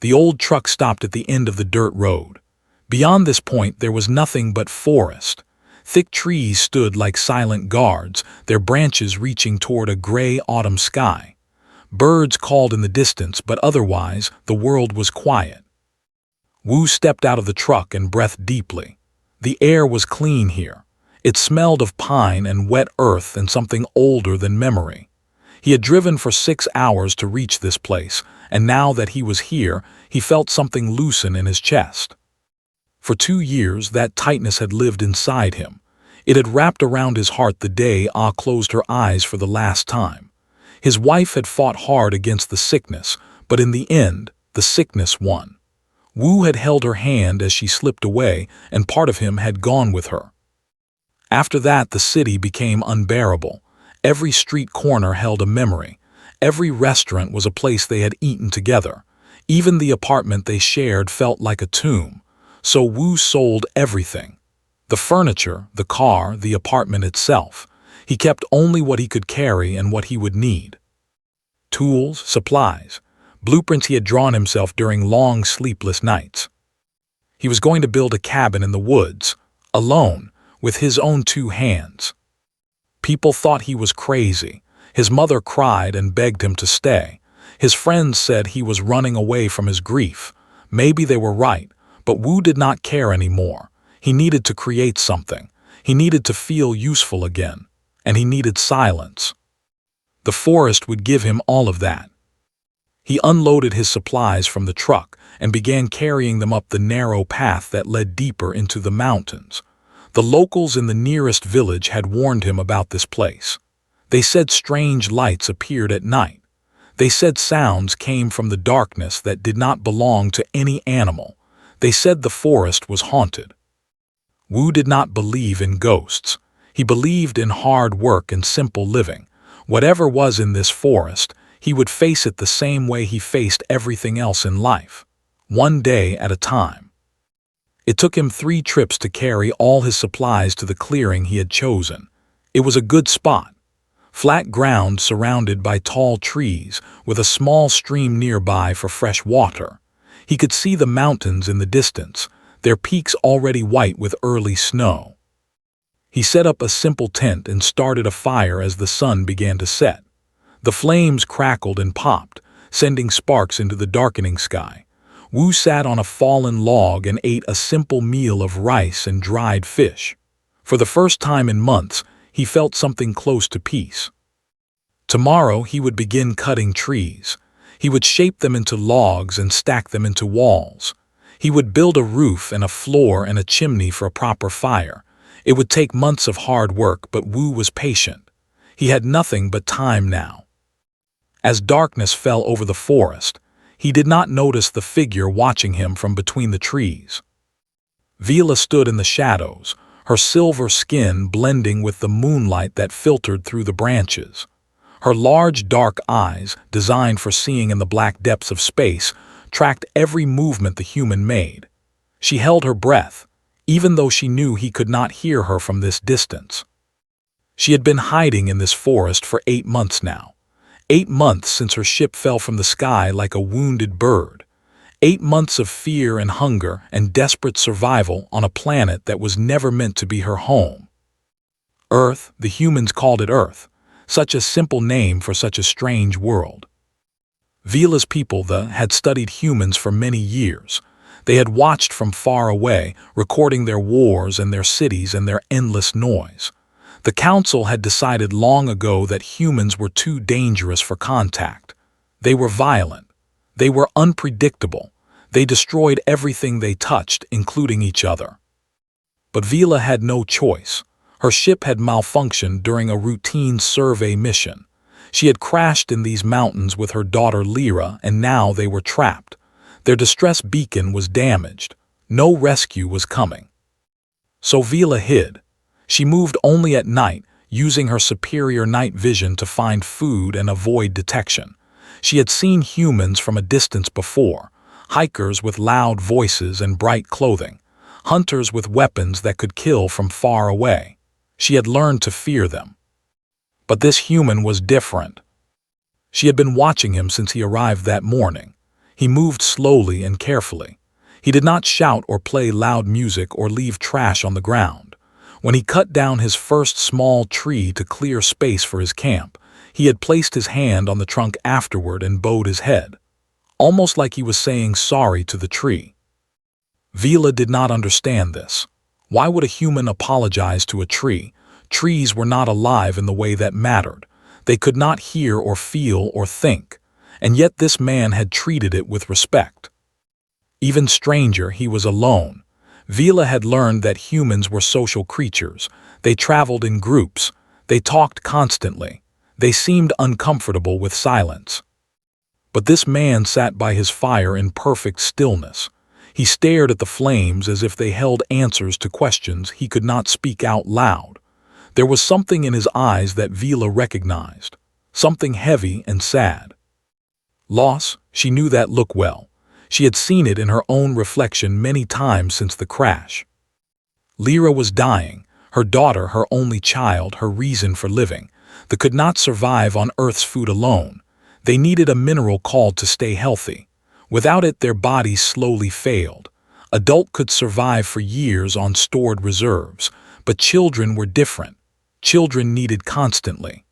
The old truck stopped at the end of the dirt road. Beyond this point there was nothing but forest. Thick trees stood like silent guards, their branches reaching toward a gray autumn sky. Birds called in the distance, but otherwise the world was quiet. Wu stepped out of the truck and breathed deeply. The air was clean here. It smelled of pine and wet earth and something older than memory. He had driven for 6 hours to reach this place, and now that he was here, he felt something loosen in his chest. For 2 years, that tightness had lived inside him. It had wrapped around his heart the day Ah closed her eyes for the last time. His wife had fought hard against the sickness, but in the end, the sickness won. Wu had held her hand as she slipped away, and part of him had gone with her. After that, the city became unbearable. Every street corner held a memory. Every restaurant was a place they had eaten together. Even the apartment they shared felt like a tomb. So Wu sold everything. The furniture, the car, the apartment itself. He kept only what he could carry and what he would need. Tools, supplies, blueprints he had drawn himself during long sleepless nights. He was going to build a cabin in the woods, alone, with his own 2 hands. People thought he was crazy. His mother cried and begged him to stay. His friends said he was running away from his grief. Maybe they were right, but Wu did not care anymore. He needed to create something. He needed to feel useful again. And he needed silence. The forest would give him all of that. He unloaded his supplies from the truck and began carrying them up the narrow path that led deeper into the mountains. The locals in the nearest village had warned him about this place. They said strange lights appeared at night. They said sounds came from the darkness that did not belong to any animal. They said the forest was haunted. Wu did not believe in ghosts. He believed in hard work and simple living. Whatever was in this forest, he would face it the same way he faced everything else in life, one day at a time. It took him 3 trips to carry all his supplies to the clearing he had chosen. It was a good spot. Flat ground surrounded by tall trees, with a small stream nearby for fresh water. He could see the mountains in the distance, their peaks already white with early snow. He set up a simple tent and started a fire as the sun began to set. The flames crackled and popped, sending sparks into the darkening sky. Wu sat on a fallen log and ate a simple meal of rice and dried fish. For the first time in months, he felt something close to peace. Tomorrow he would begin cutting trees. He would shape them into logs and stack them into walls. He would build a roof and a floor and a chimney for a proper fire. It would take months of hard work, but Wu was patient. He had nothing but time now. As darkness fell over the forest, he did not notice the figure watching him from between the trees. Vila stood in the shadows, her silver skin blending with the moonlight that filtered through the branches. Her large dark eyes, designed for seeing in the black depths of space, tracked every movement the human made. She held her breath, even though she knew he could not hear her from this distance. She had been hiding in this forest for 8 months now. 8 months since her ship fell from the sky like a wounded bird. 8 months of fear and hunger and desperate survival on a planet that was never meant to be her home. Earth, the humans called it Earth, such a simple name for such a strange world. Vila's people, had studied humans for many years. They had watched from far away, recording their wars and their cities and their endless noise. The Council had decided long ago that humans were too dangerous for contact. They were violent. They were unpredictable. They destroyed everything they touched, including each other. But Vila had no choice. Her ship had malfunctioned during a routine survey mission. She had crashed in these mountains with her daughter Lyra, and now they were trapped. Their distress beacon was damaged. No rescue was coming. So Vila hid. She moved only at night, using her superior night vision to find food and avoid detection. She had seen humans from a distance before, hikers with loud voices and bright clothing, hunters with weapons that could kill from far away. She had learned to fear them. But this human was different. She had been watching him since he arrived that morning. He moved slowly and carefully. He did not shout or play loud music or leave trash on the ground. When he cut down his first small tree to clear space for his camp, he had placed his hand on the trunk afterward and bowed his head, almost like he was saying sorry to the tree. Vila did not understand this. Why would a human apologize to a tree? Trees were not alive in the way that mattered. They could not hear or feel or think, and yet this man had treated it with respect. Even stranger, he was alone. Vila had learned that humans were social creatures. They traveled in groups. They talked constantly. They seemed uncomfortable with silence. But this man sat by his fire in perfect stillness. He stared at the flames as if they held answers to questions he could not speak out loud. There was something in his eyes that Vila recognized, something heavy and sad. Loss, she knew that look well. She had seen it in her own reflection many times since the crash. Lyra was dying, her daughter, her only child, her reason for living. They could not survive on Earth's food alone. They needed a mineral called to stay healthy. Without it, their bodies slowly failed. Adult could survive for years on stored reserves, but children were different. Children needed constantly.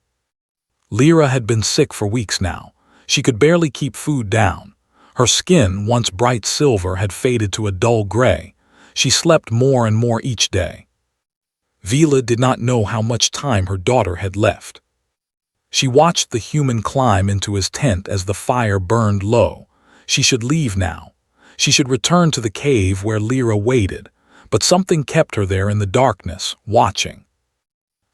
Lyra had been sick for weeks now. She could barely keep food down. Her skin, once bright silver, had faded to a dull gray. She slept more and more each day. Vila did not know how much time her daughter had left. She watched the human climb into his tent as the fire burned low. She should leave now. She should return to the cave where Lyra waited, but something kept her there in the darkness, watching.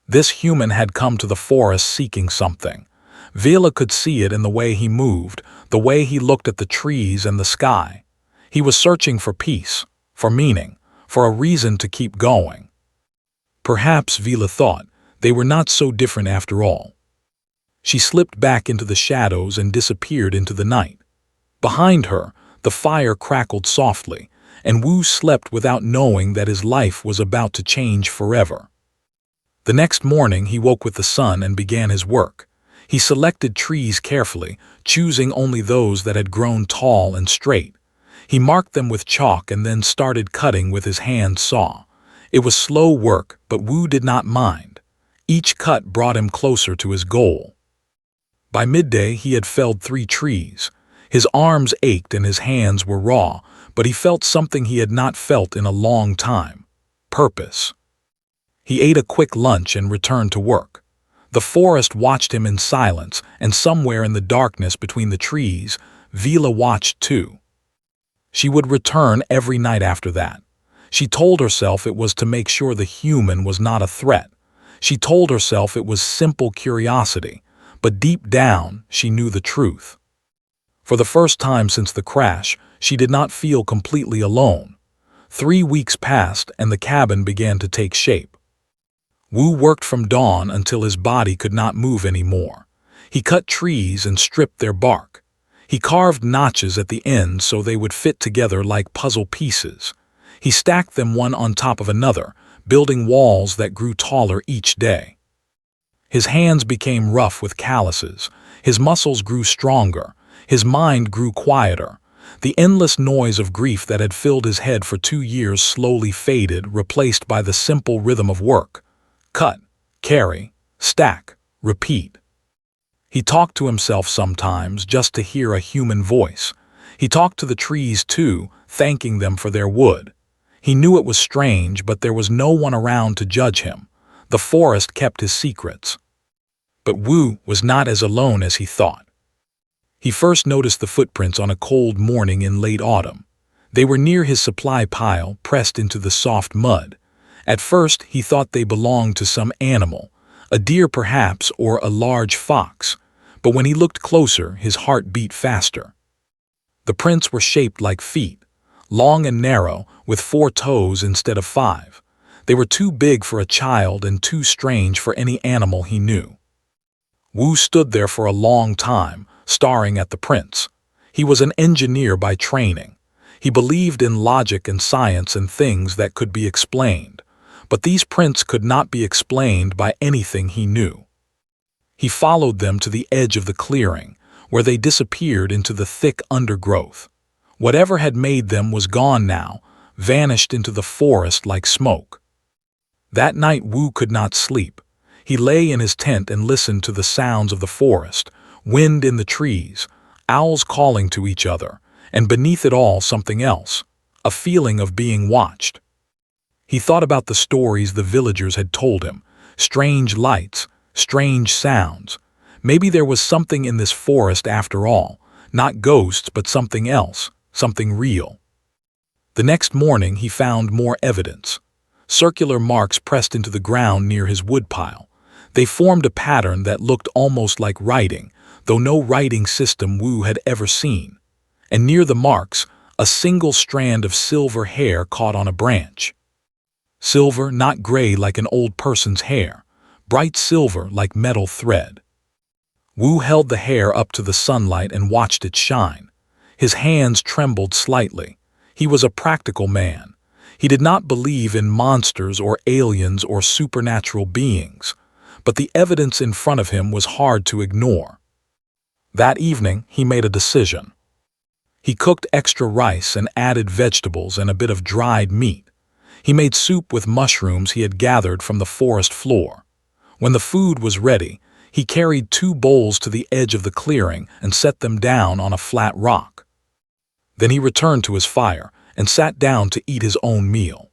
This human had come to the forest seeking something. Vila could see it in the way he moved, the way he looked at the trees and the sky. He was searching for peace, for meaning, for a reason to keep going. Perhaps, Vila thought, they were not so different after all. She slipped back into the shadows and disappeared into the night. Behind her, the fire crackled softly, and Wu slept without knowing that his life was about to change forever. The next morning he woke with the sun and began his work. He selected trees carefully, choosing only those that had grown tall and straight. He marked them with chalk and then started cutting with his hand saw. It was slow work, but Wu did not mind. Each cut brought him closer to his goal. By midday he had felled 3 trees. His arms ached and his hands were raw, but he felt something he had not felt in a long time: purpose. He ate a quick lunch and returned to work. The forest watched him in silence, and somewhere in the darkness between the trees, Vila watched too. She would return every night after that. She told herself it was to make sure the human was not a threat. She told herself it was simple curiosity, but deep down she knew the truth. For the first time since the crash, she did not feel completely alone. 3 weeks passed and the cabin began to take shape. Wu worked from dawn until his body could not move anymore. He cut trees and stripped their bark. He carved notches at the ends so they would fit together like puzzle pieces. He stacked them one on top of another, building walls that grew taller each day. His hands became rough with calluses. His muscles grew stronger. His mind grew quieter. The endless noise of grief that had filled his head for 2 years slowly faded, replaced by the simple rhythm of work. Cut, carry, stack, repeat. He talked to himself sometimes just to hear a human voice. He talked to the trees too, thanking them for their wood. He knew it was strange, but there was no one around to judge him. The forest kept his secrets. But Wu was not as alone as he thought. He first noticed the footprints on a cold morning in late autumn. They were near his supply pile, pressed into the soft mud. At first, he thought they belonged to some animal, a deer perhaps, or a large fox. But when he looked closer, his heart beat faster. The prints were shaped like feet, long and narrow, with 4 toes instead of 5. They were too big for a child and too strange for any animal he knew. Wu stood there for a long time, staring at the prints. He was an engineer by training. He believed in logic and science and things that could be explained. But these prints could not be explained by anything he knew. He followed them to the edge of the clearing. where they disappeared into the thick undergrowth. Whatever had made them was gone now, vanished into the forest like smoke. That night Wu could not sleep. He lay in his tent and listened to the sounds of the forest, wind in the trees, owls calling to each other, and beneath it all something else, a feeling of being watched. He thought about the stories the villagers had told him, strange lights, strange sounds. Maybe there was something in this forest after all, not ghosts but something else, something real. The next morning he found more evidence. Circular marks pressed into the ground near his woodpile. They formed a pattern that looked almost like writing, though no writing system Wu had ever seen. And near the marks, a single strand of silver hair caught on a branch. Silver, not gray like an old person's hair, bright silver like metal thread. Wu held the hair up to the sunlight and watched it shine. His hands trembled slightly. He was a practical man. He did not believe in monsters or aliens or supernatural beings, but the evidence in front of him was hard to ignore. That evening, he made a decision. He cooked extra rice and added vegetables and a bit of dried meat. He made soup with mushrooms he had gathered from the forest floor. When the food was ready, he carried 2 bowls to the edge of the clearing and set them down on a flat rock. Then he returned to his fire and sat down to eat his own meal.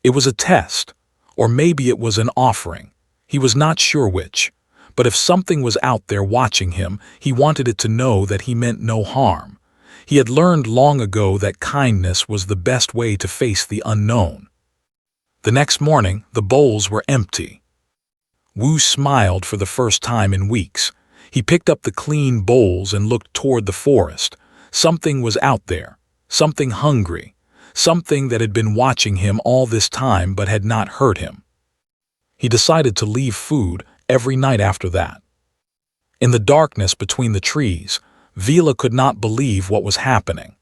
It was a test, or maybe it was an offering. He was not sure which, but if something was out there watching him, he wanted it to know that he meant no harm. He had learned long ago that kindness was the best way to face the unknown. The next morning, the bowls were empty. Wu smiled for the first time in weeks. He picked up the clean bowls and looked toward the forest. Something was out there, something hungry, something that had been watching him all this time but had not hurt him. He decided to leave food every night after that. In the darkness between the trees, Vila could not believe what was happening.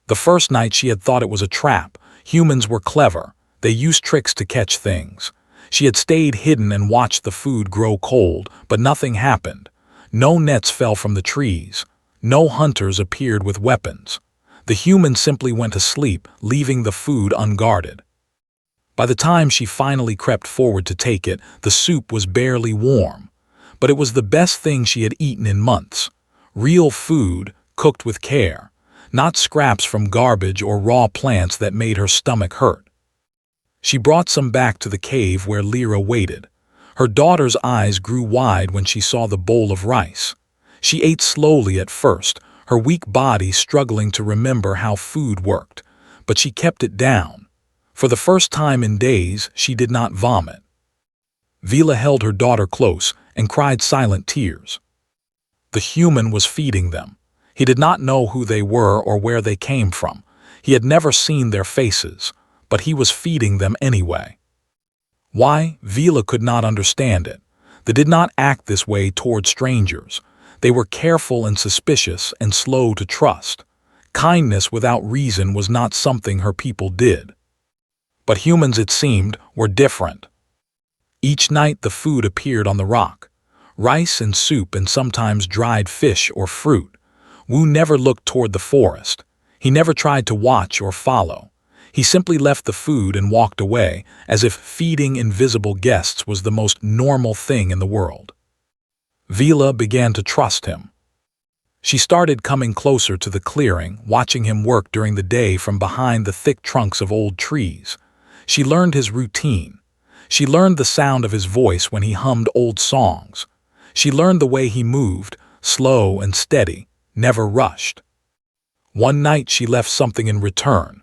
The first night she had thought it was a trap. Humans were clever. They used tricks to catch things. She had stayed hidden and watched the food grow cold, but nothing happened. No nets fell from the trees. No hunters appeared with weapons. The humans simply went to sleep, leaving the food unguarded. By the time she finally crept forward to take it, the soup was barely warm. But it was the best thing she had eaten in months. Real food, cooked with care, not scraps from garbage or raw plants that made her stomach hurt. She brought some back to the cave where Lyra waited. Her daughter's eyes grew wide when she saw the bowl of rice. She ate slowly at first, her weak body struggling to remember how food worked, but she kept it down. For the first time in days, she did not vomit. Vila held her daughter close and cried silent tears. The human was feeding them. He did not know who they were or where they came from. He had never seen their faces, but he was feeding them anyway. Why? Vila could not understand it. They did not act this way toward strangers. They were careful and suspicious and slow to trust. Kindness without reason was not something her people did. But humans, it seemed, were different. Each night the food appeared on the rock. Rice and soup and sometimes dried fish or fruit. Wu never looked toward the forest. He never tried to watch or follow. He simply left the food and walked away, as if feeding invisible guests was the most normal thing in the world. Vila began to trust him. She started coming closer to the clearing, watching him work during the day from behind the thick trunks of old trees. She learned his routine. She learned the sound of his voice when he hummed old songs. She learned the way he moved, slow and steady, never rushed. One night she left something in return.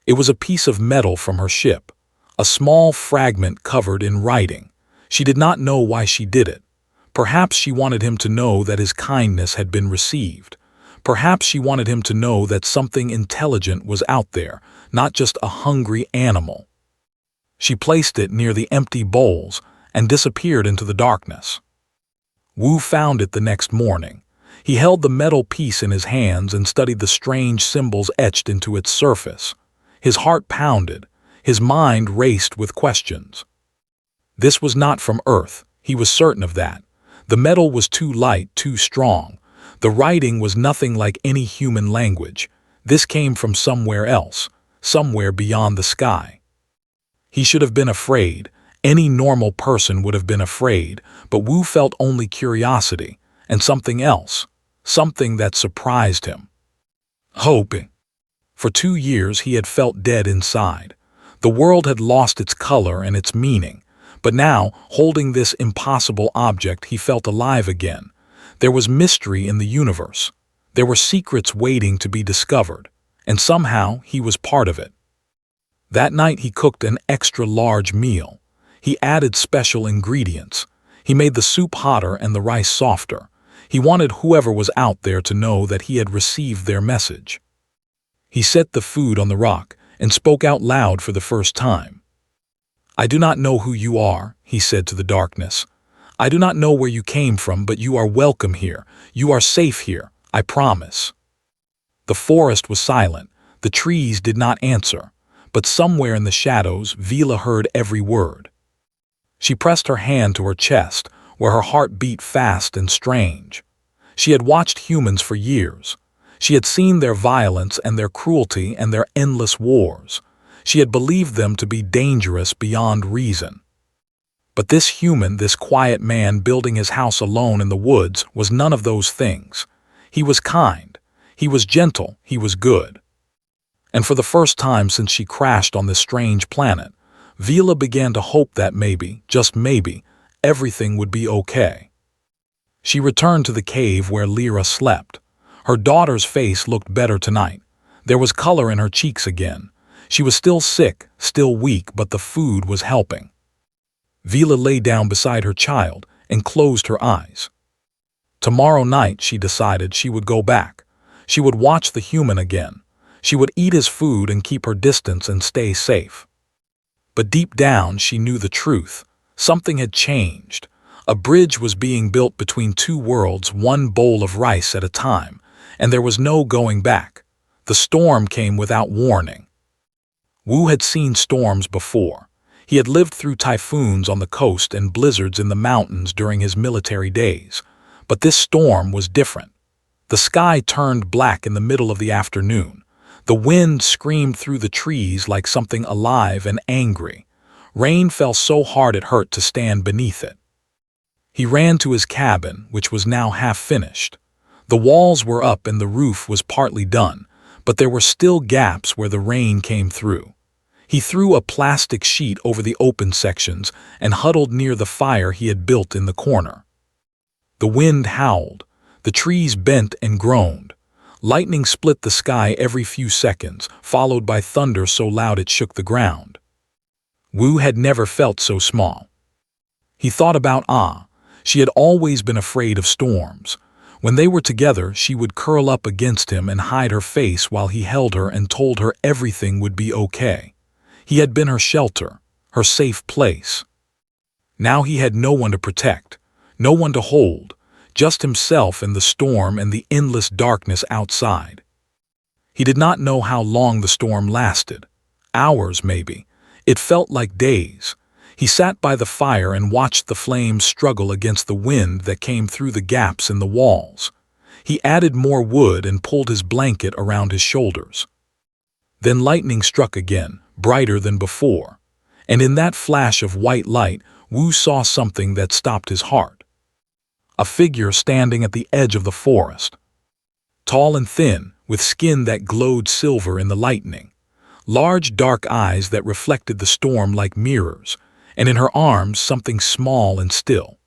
It was a piece of metal from her ship, a small fragment covered in writing. She did not know why she did it. Perhaps she wanted him to know that his kindness had been received. Perhaps she wanted him to know that something intelligent was out there, not just a hungry animal. She placed it near the empty bowls and disappeared into the darkness. Wu found it the next morning. He held the metal piece in his hands and studied the strange symbols etched into its surface. His heart pounded. His mind raced with questions. This was not from Earth. He was certain of that. The metal was too light, too strong. The writing was nothing like any human language. This came from somewhere else, somewhere beyond the sky. He should have been afraid. Any normal person would have been afraid, but Wu felt only curiosity, and something else, something that surprised him. Hoping. For 2 years he had felt dead inside. The world had lost its color and its meaning, but now, holding this impossible object, he felt alive again. There was mystery in the universe. There were secrets waiting to be discovered, and somehow he was part of it. That night he cooked an extra-large meal. He added special ingredients. He made the soup hotter and the rice softer. He wanted whoever was out there to know that he had received their message. He set the food on the rock and spoke out loud for the first time. "I do not know who you are," he said to the darkness. "I do not know where you came from, but you are welcome here. You are safe here, I promise." The forest was silent. The trees did not answer. But somewhere in the shadows, Vila heard every word. She pressed her hand to her chest, where her heart beat fast and strange. She had watched humans for years. She had seen their violence and their cruelty and their endless wars. She had believed them to be dangerous beyond reason. But this human, this quiet man building his house alone in the woods, was none of those things. He was kind. He was gentle. He was good. And for the first time since she crashed on this strange planet, Vila began to hope that maybe, just maybe, everything would be okay. She returned to the cave where Lyra slept. Her daughter's face looked better tonight. There was color in her cheeks again. She was still sick, still weak, but the food was helping. Vila lay down beside her child and closed her eyes. Tomorrow night, she decided, she would go back. She would watch the human again. She would eat his food and keep her distance and stay safe. But deep down, she knew the truth. Something had changed. A bridge was being built between two worlds, one bowl of rice at a time, and there was no going back. The storm came without warning. Wu had seen storms before. He had lived through typhoons on the coast and blizzards in the mountains during his military days. But this storm was different. The sky turned black in the middle of the afternoon. The wind screamed through the trees like something alive and angry. Rain fell so hard it hurt to stand beneath it. He ran to his cabin, which was now half finished. The walls were up and the roof was partly done, but there were still gaps where the rain came through. He threw a plastic sheet over the open sections and huddled near the fire he had built in the corner. The wind howled. The trees bent and groaned. Lightning split the sky every few seconds, followed by thunder so loud it shook the ground. Wu had never felt so small. He thought about Ah. She had always been afraid of storms. When they were together, she would curl up against him and hide her face while he held her and told her everything would be okay. He had been her shelter, her safe place. Now he had no one to protect, no one to hold, just himself and the storm and the endless darkness outside. He did not know how long the storm lasted. Hours, maybe. It felt like days. He sat by the fire and watched the flames struggle against the wind that came through the gaps in the walls. He added more wood and pulled his blanket around his shoulders. Then lightning struck again, brighter than before. And in that flash of white light, Wu saw something that stopped his heart. A figure standing at the edge of the forest. Tall and thin, with skin that glowed silver in the lightning. Large dark eyes that reflected the storm like mirrors, and in her arms something small and still.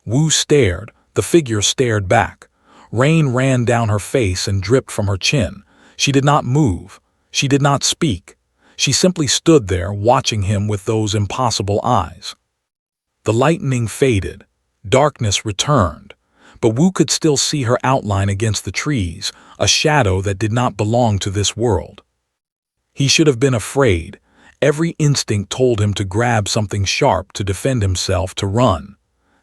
Wu stared, the figure stared back. Rain ran down her face and dripped from her chin. She did not move. She did not speak. She simply stood there, watching him with those impossible eyes. The lightning faded. Darkness returned. But Wu could still see her outline against the trees, a shadow that did not belong to this world. He should have been afraid. Every instinct told him to grab something sharp, to defend himself, to run.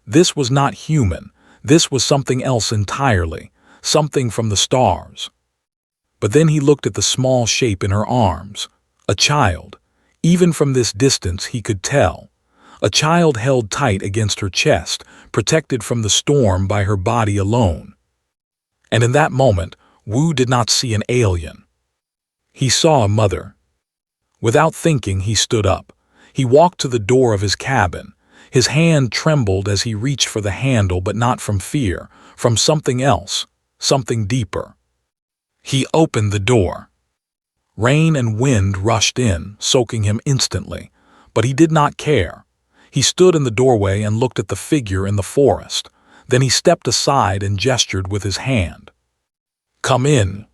This was not human. This was something else entirely, something from the stars. But then he looked at the small shape in her arms. A child. Even from this distance he could tell. A child held tight against her chest, protected from the storm by her body alone. And in that moment, Wu did not see an alien. He saw a mother. Without thinking, he stood up. He walked to the door of his cabin. His hand trembled as he reached for the handle, but not from fear, from something else, something deeper. He opened the door. Rain and wind rushed in, soaking him instantly, but he did not care. He stood in the doorway and looked at the figure in the forest. Then he stepped aside and gestured with his hand. "Come in."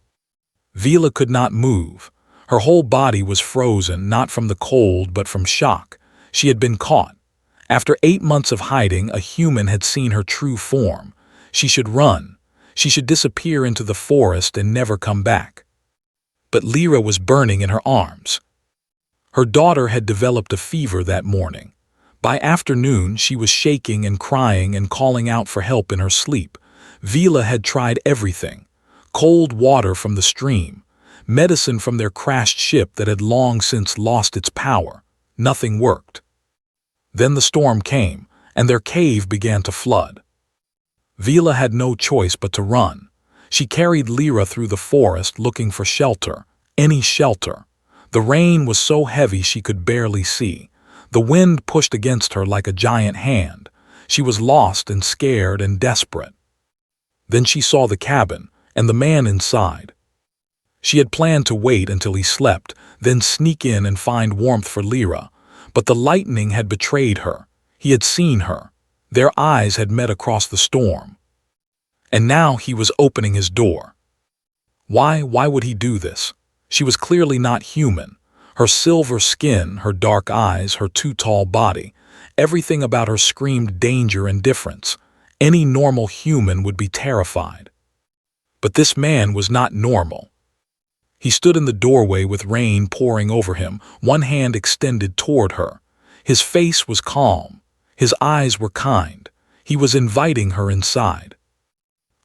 Vila could not move. Her whole body was frozen, not from the cold but from shock. She had been caught. After 8 months of hiding, a human had seen her true form. She should run. She should disappear into the forest and never come back. But Lyra was burning in her arms. Her daughter had developed a fever that morning. By afternoon, she was shaking and crying and calling out for help in her sleep. Vila had tried everything: cold water from the stream, medicine from their crashed ship that had long since lost its power. Nothing worked. Then the storm came, and their cave began to flood. Vila had no choice but to run. She carried Lyra through the forest looking for shelter, any shelter. The rain was so heavy she could barely see. The wind pushed against her like a giant hand. She was lost and scared and desperate. Then she saw the cabin and the man inside. She had planned to wait until he slept, then sneak in and find warmth for Lyra. But the lightning had betrayed her. He had seen her. Their eyes had met across the storm. And now he was opening his door. Why would he do this? She was clearly not human. Her silver skin, her dark eyes, her too tall body, everything about her screamed danger and difference. Any normal human would be terrified. But this man was not normal. He stood in the doorway with rain pouring over him, one hand extended toward her. His face was calm. His eyes were kind. He was inviting her inside.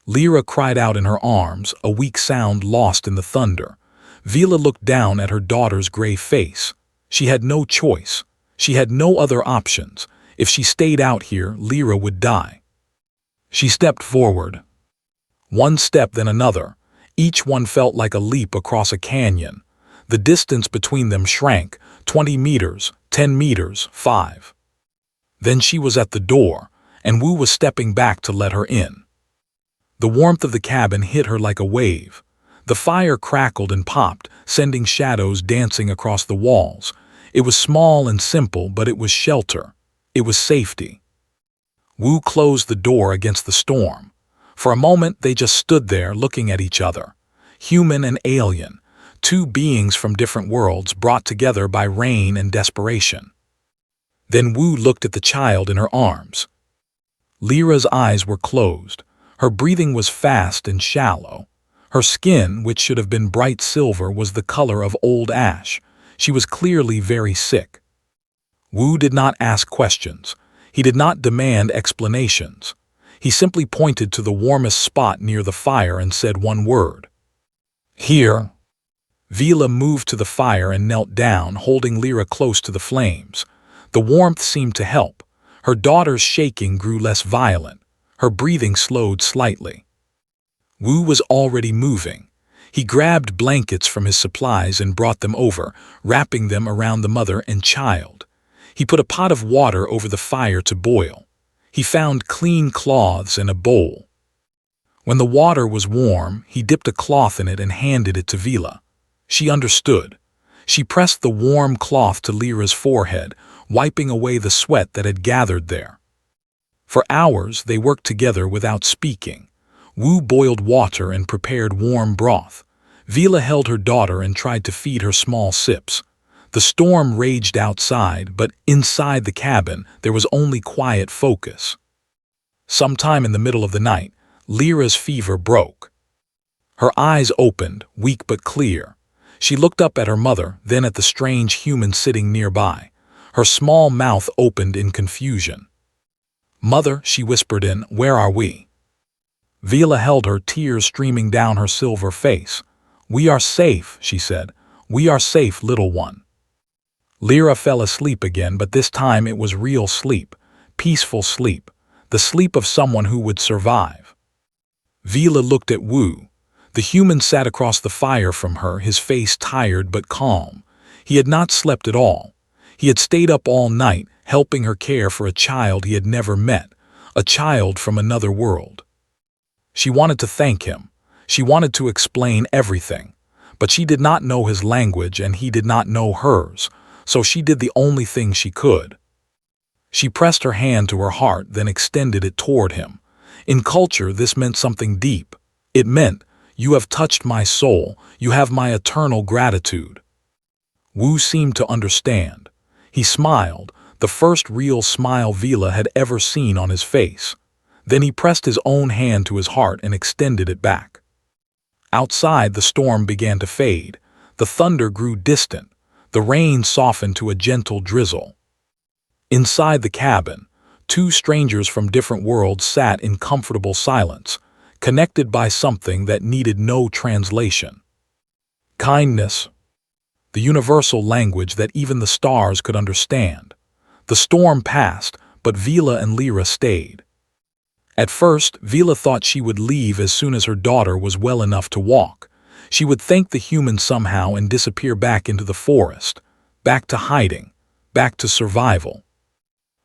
Lyra cried out in her arms, a weak sound lost in the thunder. Vila looked down at her daughter's gray face. She had no choice. She had no other options. If she stayed out here, Lyra would die. She stepped forward. One step, then another. Each one felt like a leap across a canyon. The distance between them shrank, 20 meters, 10 meters, 5. Then she was at the door, and Wu was stepping back to let her in. The warmth of the cabin hit her like a wave. The fire crackled and popped, sending shadows dancing across the walls. It was small and simple, but it was shelter. It was safety. Wu closed the door against the storm. For a moment, they just stood there looking at each other. Human and alien, two beings from different worlds brought together by rain and desperation. Then Wu looked at the child in her arms. Lyra's eyes were closed. Her breathing was fast and shallow. Her skin, which should have been bright silver, was the color of old ash. She was clearly very sick. Wu did not ask questions. He did not demand explanations. He simply pointed to the warmest spot near the fire and said one word. "Here." Vila moved to the fire and knelt down, holding Lyra close to the flames. The warmth seemed to help. Her daughter's shaking grew less violent. Her breathing slowed slightly. Wu was already moving. He grabbed blankets from his supplies and brought them over, wrapping them around the mother and child. He put a pot of water over the fire to boil. He found clean cloths and a bowl. When the water was warm, he dipped a cloth in it and handed it to Vila. She understood. She pressed the warm cloth to Lyra's forehead, wiping away the sweat that had gathered there. For hours, they worked together without speaking. Wu boiled water and prepared warm broth. Vila held her daughter and tried to feed her small sips. The storm raged outside, but inside the cabin there was only quiet focus. Sometime in the middle of the night, Lyra's fever broke. Her eyes opened, weak but clear. She looked up at her mother, then at the strange human sitting nearby. Her small mouth opened in confusion. "Mother," she whispered in, "where are we?" Vila held her, tears streaming down her silver face. "We are safe," she said. "We are safe, little one." Lyra fell asleep again, but this time it was real sleep, peaceful sleep, the sleep of someone who would survive. Vila looked at Wu. The human sat across the fire from her, his face tired but calm. He had not slept at all. He had stayed up all night, helping her care for a child he had never met, a child from another world. She wanted to thank him. She wanted to explain everything. But she did not know his language and he did not know hers, so she did the only thing she could. She pressed her hand to her heart, then extended it toward him. In culture, this meant something deep. It meant, "You have touched my soul, you have my eternal gratitude." Wu seemed to understand. He smiled, the first real smile Vila had ever seen on his face. Then he pressed his own hand to his heart and extended it back. Outside, the storm began to fade. The thunder grew distant. The rain softened to a gentle drizzle. Inside the cabin, two strangers from different worlds sat in comfortable silence, connected by something that needed no translation. Kindness, the universal language that even the stars could understand. The storm passed, but Vila and Lyra stayed. At first, Vila thought she would leave as soon as her daughter was well enough to walk. She would thank the humans somehow and disappear back into the forest, back to hiding, back to survival.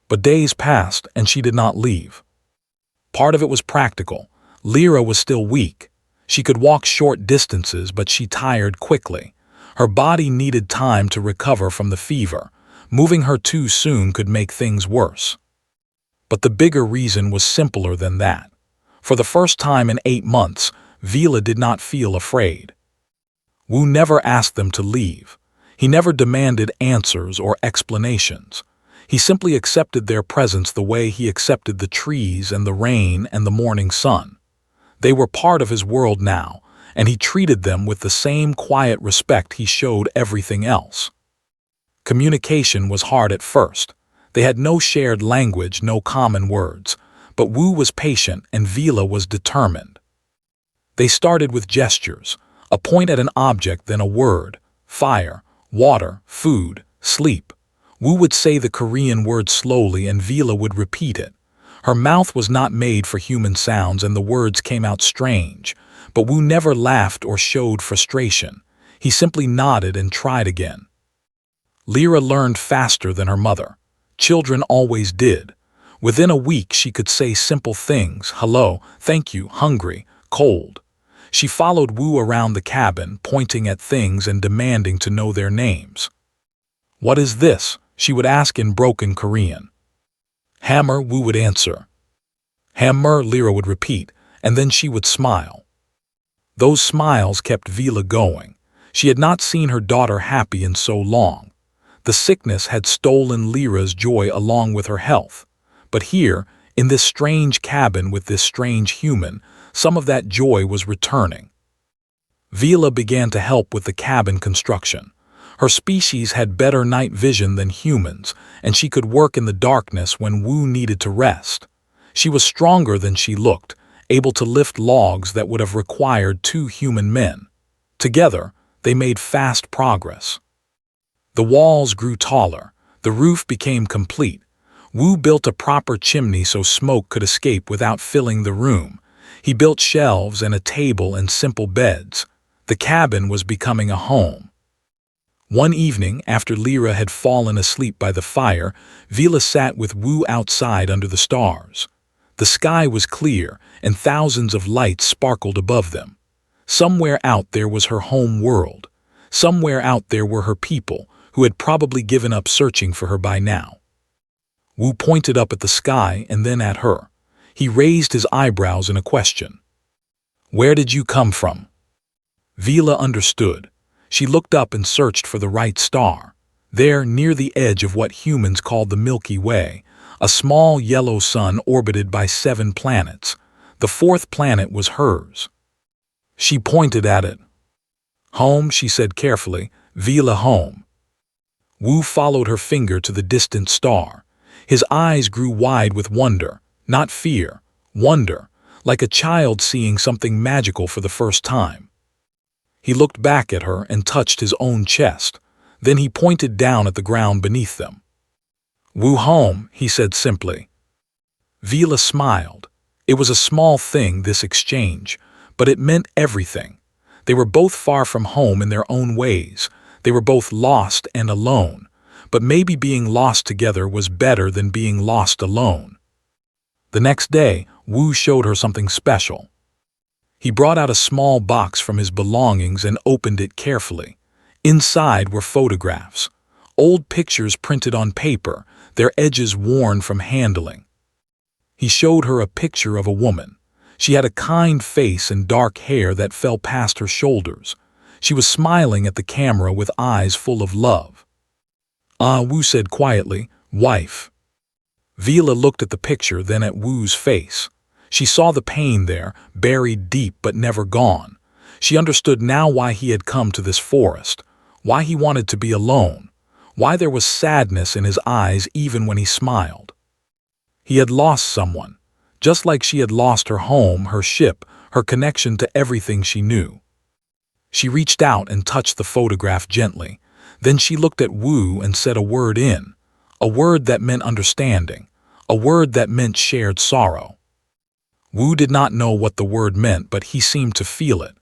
But days passed and she did not leave. Part of it was practical. Lyra was still weak. She could walk short distances, but she tired quickly. Her body needed time to recover from the fever. Moving her too soon could make things worse. But the bigger reason was simpler than that. For the first time in 8 months, Vila did not feel afraid. Wu never asked them to leave. He never demanded answers or explanations. He simply accepted their presence the way he accepted the trees and the rain and the morning sun. They were part of his world now, and he treated them with the same quiet respect he showed everything else. Communication was hard at first. They had no shared language, no common words, but Wu was patient and Vila was determined. They started with gestures, a point at an object, then a word: fire, water, food, sleep. Wu would say the Korean word slowly and Vila would repeat it. Her mouth was not made for human sounds and the words came out strange, but Wu never laughed or showed frustration. He simply nodded and tried again. Lyra learned faster than her mother. Children always did. Within a week she could say simple things: hello, thank you, hungry, cold. She followed Wu around the cabin, pointing at things and demanding to know their names. "What is this?" she would ask in broken Korean. "Hammer," Wu would answer. "Hammer," Lyra would repeat, and then she would smile. Those smiles kept Vila going. She had not seen her daughter happy in so long. The sickness had stolen Lyra's joy along with her health. But here, in this strange cabin with this strange human, some of that joy was returning. Vila began to help with the cabin construction. Her species had better night vision than humans, and she could work in the darkness when Wu needed to rest. She was stronger than she looked, able to lift logs that would have required 2 human men. Together, they made fast progress. The walls grew taller. The roof became complete. Wu built a proper chimney so smoke could escape without filling the room. He built shelves and a table and simple beds. The cabin was becoming a home. One evening, after Lyra had fallen asleep by the fire, Vila sat with Wu outside under the stars. The sky was clear, and thousands of lights sparkled above them. Somewhere out there was her home world. Somewhere out there were her people, who had probably given up searching for her by now. Wu pointed up at the sky and then at her. He raised his eyebrows in a question. "Where did you come from?" Vila understood. She looked up and searched for the right star. There, near the edge of what humans called the Milky Way, a small yellow sun orbited by 7 planets. The 4th planet was hers. She pointed at it. "Home," she said carefully. "Vila, home." Wu followed her finger to the distant star. His eyes grew wide with wonder, not fear, wonder, like a child seeing something magical for the first time. He looked back at her and touched his own chest. Then he pointed down at the ground beneath them. "Wu home," he said simply. Vila smiled. It was a small thing, this exchange, but it meant everything. They were both far from home in their own ways. They were both lost and alone, but maybe being lost together was better than being lost alone. The next day, Wu showed her something special. He brought out a small box from his belongings and opened it carefully. Inside were photographs, old pictures printed on paper, their edges worn from handling. He showed her a picture of a woman. She had a kind face and dark hair that fell past her shoulders. She was smiling at the camera with eyes full of love. "Ah," Wu said quietly, "wife." Vila looked at the picture, then at Wu's face. She saw the pain there, buried deep but never gone. She understood now why he had come to this forest, why he wanted to be alone, why there was sadness in his eyes even when he smiled. He had lost someone, just like she had lost her home, her ship, her connection to everything she knew. She reached out and touched the photograph gently. Then she looked at Wu and said a word a word that meant understanding, a word that meant shared sorrow. Wu did not know what the word meant, but he seemed to feel it.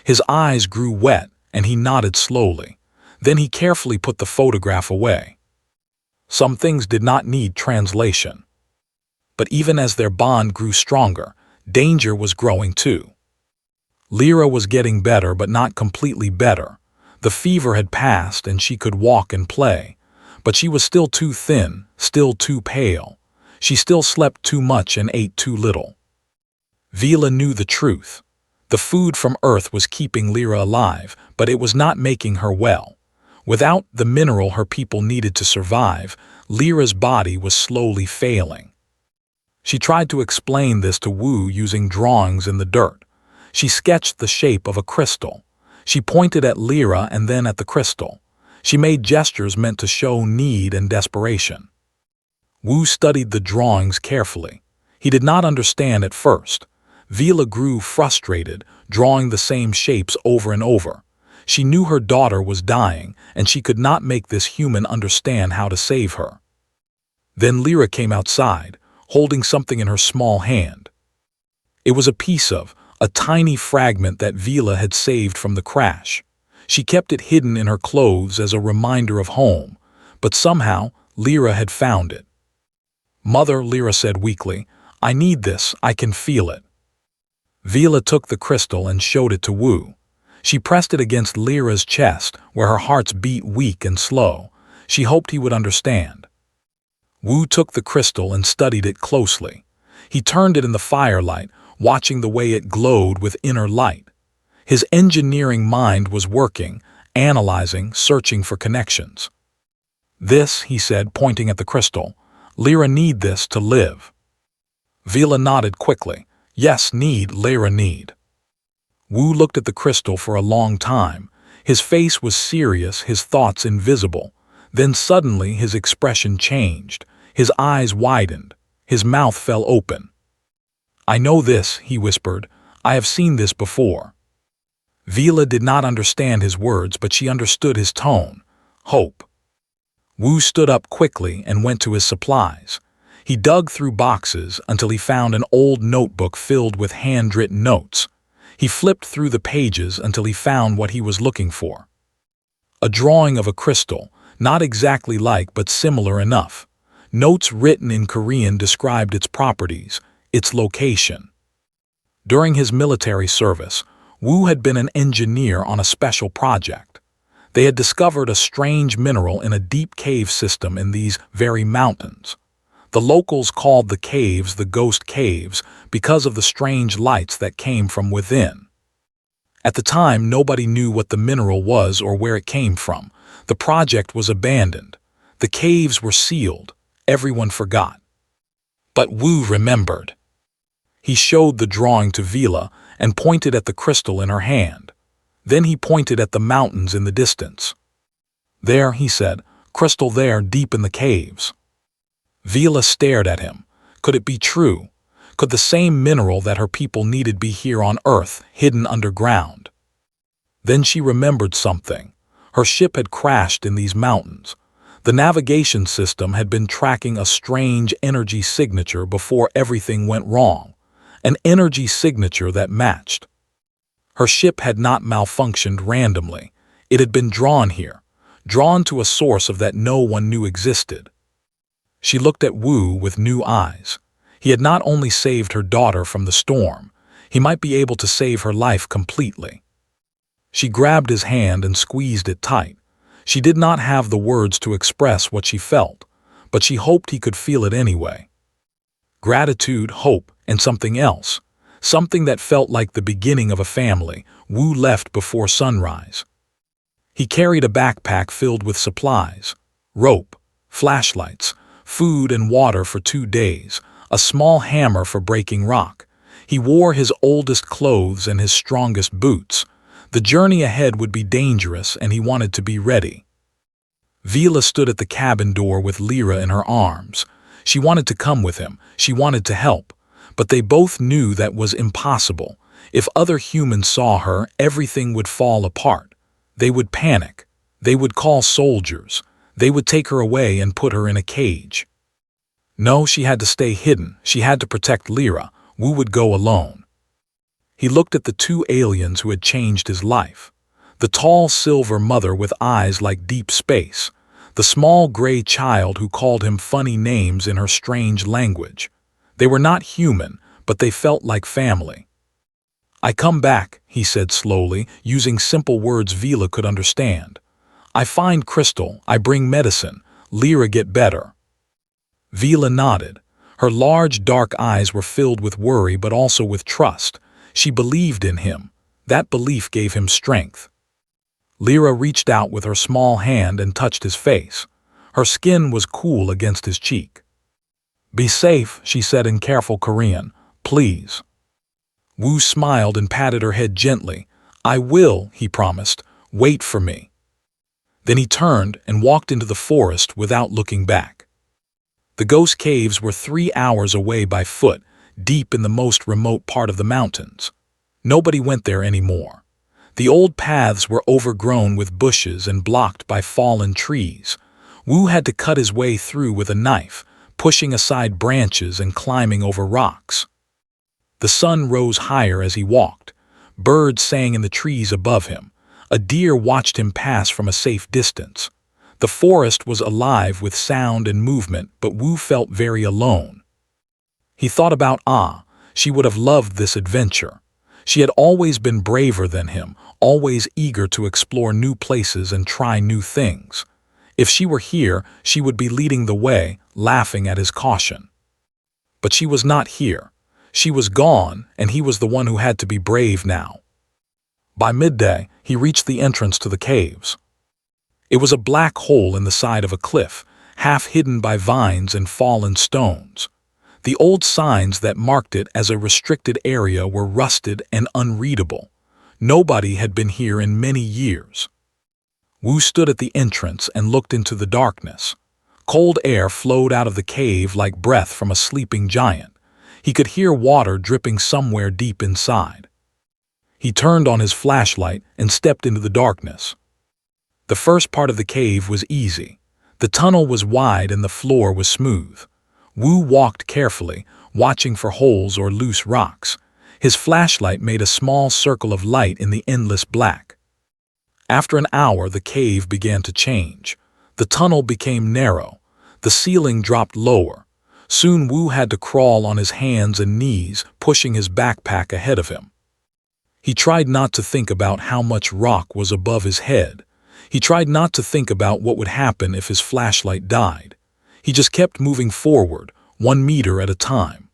His eyes grew wet, and he nodded slowly. Then he carefully put the photograph away. Some things did not need translation. But even as their bond grew stronger, danger was growing too. Lyra was getting better, but not completely better. The fever had passed and she could walk and play, but she was still too thin, still too pale. She still slept too much and ate too little. Vila knew the truth. The food from Earth was keeping Lyra alive, but it was not making her well. Without the mineral her people needed to survive, Lyra's body was slowly failing. She tried to explain this to Wu using drawings in the dirt. She sketched the shape of a crystal. She pointed at Lyra and then at the crystal. She made gestures meant to show need and desperation. Wu studied the drawings carefully. He did not understand at first. Vila grew frustrated, drawing the same shapes over and over. She knew her daughter was dying, and she could not make this human understand how to save her. Then Lyra came outside, holding something in her small hand. It was a tiny fragment that Vila had saved from the crash. She kept it hidden in her clothes as a reminder of home, but somehow Lyra had found it. "Mother," Lyra said weakly, "I need this, I can feel it." Vila took the crystal and showed it to Wu. She pressed it against Lyra's chest, where her hearts beat weak and slow. She hoped he would understand. Wu took the crystal and studied it closely. He turned it in the firelight, watching the way it glowed with inner light. His engineering mind was working, analyzing, searching for connections. "This," he said, pointing at the crystal, "Lyra need this to live." Vila nodded quickly. "Yes, Lyra need." Wu looked at the crystal for a long time. His face was serious, his thoughts invisible. Then suddenly his expression changed. His eyes widened. His mouth fell open. "I know this," he whispered. "I have seen this before." Vila did not understand his words, but she understood his tone. Hope. Wu stood up quickly and went to his supplies. He dug through boxes until he found an old notebook filled with handwritten notes. He flipped through the pages until he found what he was looking for. A drawing of a crystal, not exactly like but similar enough. Notes written in Korean described its properties, its location. During his military service, Wu had been an engineer on a special project. They had discovered a strange mineral in a deep cave system in these very mountains. The locals called the caves the ghost caves because of the strange lights that came from within. At the time, nobody knew what the mineral was or where it came from. The project was abandoned. The caves were sealed. Everyone forgot. But Wu remembered. He showed the drawing to Vila and pointed at the crystal in her hand. Then he pointed at the mountains in the distance. "There," he said, "crystal there deep in the caves." Vila stared at him. Could it be true? Could the same mineral that her people needed be here on Earth, hidden underground? Then she remembered something. Her ship had crashed in these mountains. The navigation system had been tracking a strange energy signature before everything went wrong, an energy signature that matched. Her ship had not malfunctioned randomly. It had been drawn here, drawn to a source of that no one knew existed. She looked at Wu with new eyes. He had not only saved her daughter from the storm, he might be able to save her life completely. She grabbed his hand and squeezed it tight. She did not have the words to express what she felt, but she hoped he could feel it anyway. Gratitude, hope, and something else, something that felt like the beginning of a family. Wu left before sunrise. He carried a backpack filled with supplies, rope, flashlights, food and water for 2 days, a small hammer for breaking rock. He wore his oldest clothes and his strongest boots. The journey ahead would be dangerous, and he wanted to be ready. Vila stood at the cabin door with Lyra in her arms. She wanted to come with him. She wanted to help. But they both knew that was impossible. If other humans saw her, everything would fall apart. They would panic. They would call soldiers. They would take her away and put her in a cage. No, she had to stay hidden. She had to protect Lyra. Wu would go alone. He looked at the 2 aliens who had changed his life. The tall silver mother with eyes like deep space. The small gray child who called him funny names in her strange language. They were not human, but they felt like family. "I come back," he said slowly, using simple words Vila could understand. "I find crystal, I bring medicine, Lyra get better." Vila nodded. Her large dark eyes were filled with worry but also with trust. She believed in him. That belief gave him strength. Lyra reached out with her small hand and touched his face. Her skin was cool against his cheek. "Be safe," she said in careful Korean. "Please." Wu smiled and patted her head gently. "I will," he promised. "Wait for me." Then he turned and walked into the forest without looking back. The ghost caves were 3 hours away by foot, deep in the most remote part of the mountains. Nobody went there anymore. The old paths were overgrown with bushes and blocked by fallen trees. Wu had to cut his way through with a knife, pushing aside branches and climbing over rocks. The sun rose higher as he walked. Birds sang in the trees above him. A deer watched him pass from a safe distance. The forest was alive with sound and movement, but Wu felt very alone. He thought about Ah. She would have loved this adventure. She had always been braver than him, always eager to explore new places and try new things. If she were here, she would be leading the way, laughing at his caution. But she was not here. She was gone, and he was the one who had to be brave now. By midday, he reached the entrance to the caves. It was a black hole in the side of a cliff, half hidden by vines and fallen stones. The old signs that marked it as a restricted area were rusted and unreadable. Nobody had been here in many years. Wu stood at the entrance and looked into the darkness. Cold air flowed out of the cave like breath from a sleeping giant. He could hear water dripping somewhere deep inside. He turned on his flashlight and stepped into the darkness. The first part of the cave was easy. The tunnel was wide and the floor was smooth. Wu walked carefully, watching for holes or loose rocks. His flashlight made a small circle of light in the endless black. After an hour, the cave began to change. The tunnel became narrow. The ceiling dropped lower. Soon Wu had to crawl on his hands and knees, pushing his backpack ahead of him. He tried not to think about how much rock was above his head. He tried not to think about what would happen if his flashlight died. He just kept moving forward, 1 meter at a time.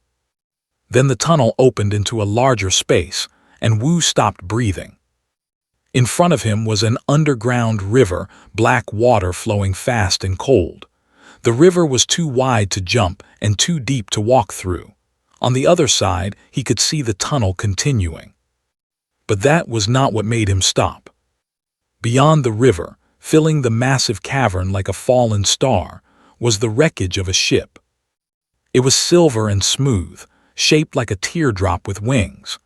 Then the tunnel opened into a larger space, and Wu stopped breathing. In front of him was an underground river, black water flowing fast and cold. The river was too wide to jump and too deep to walk through. On the other side, he could see the tunnel continuing. But that was not what made him stop. Beyond the river, filling the massive cavern like a fallen star, was the wreckage of a ship. It was silver and smooth, shaped like a teardrop with wings.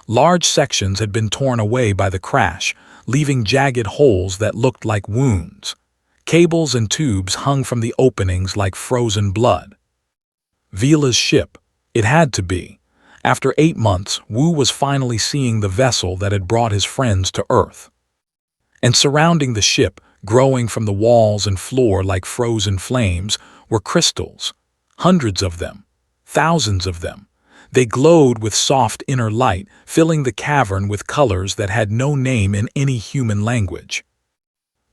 Large sections had been torn away by the crash, leaving jagged holes that looked like wounds. Cables and tubes hung from the openings like frozen blood. Vila's ship. It had to be. After 8 months, Wu was finally seeing the vessel that had brought his friends to Earth. And surrounding the ship, growing from the walls and floor like frozen flames, were crystals. Hundreds of them. Thousands of them. They glowed with soft inner light, filling the cavern with colors that had no name in any human language.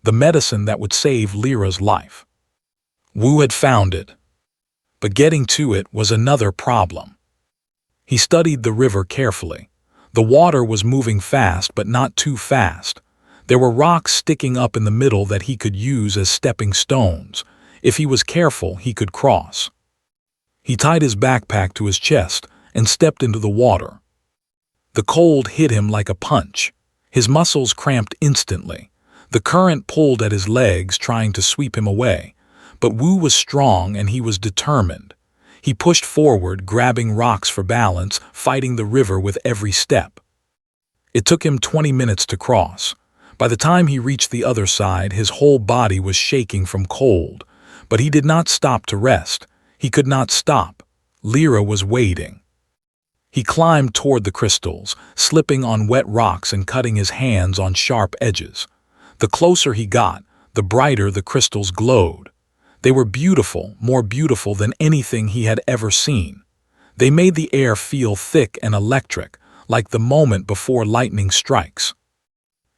The medicine that would save Lyra's life. Wu had found it. But getting to it was another problem. He studied the river carefully. The water was moving fast, but not too fast. There were rocks sticking up in the middle that he could use as stepping stones. If he was careful, he could cross. He tied his backpack to his chest and stepped into the water. The cold hit him like a punch. His muscles cramped instantly. The current pulled at his legs, trying to sweep him away. But Wu was strong and he was determined. He pushed forward, grabbing rocks for balance, fighting the river with every step. It took him 20 minutes to cross. By the time he reached the other side, his whole body was shaking from cold. But he did not stop to rest. He could not stop. Lyra was waiting. He climbed toward the crystals, slipping on wet rocks and cutting his hands on sharp edges. The closer he got, the brighter the crystals glowed. They were beautiful, more beautiful than anything he had ever seen. They made the air feel thick and electric, like the moment before lightning strikes.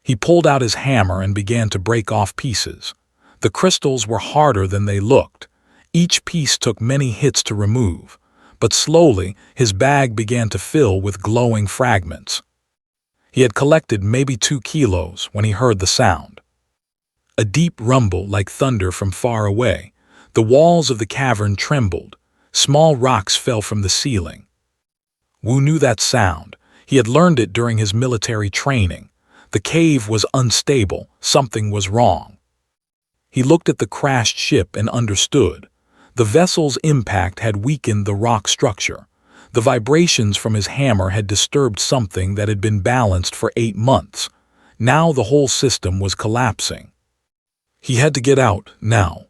He pulled out his hammer and began to break off pieces. The crystals were harder than they looked. Each piece took many hits to remove, but slowly his bag began to fill with glowing fragments. He had collected maybe 2 kilos when he heard the sound. A deep rumble like thunder from far away. The walls of the cavern trembled. Small rocks fell from the ceiling. Wu knew that sound. He had learned it during his military training. The cave was unstable. Something was wrong. He looked at the crashed ship and understood. The vessel's impact had weakened the rock structure. The vibrations from his hammer had disturbed something that had been balanced for 8 months. Now the whole system was collapsing. He had to get out, now.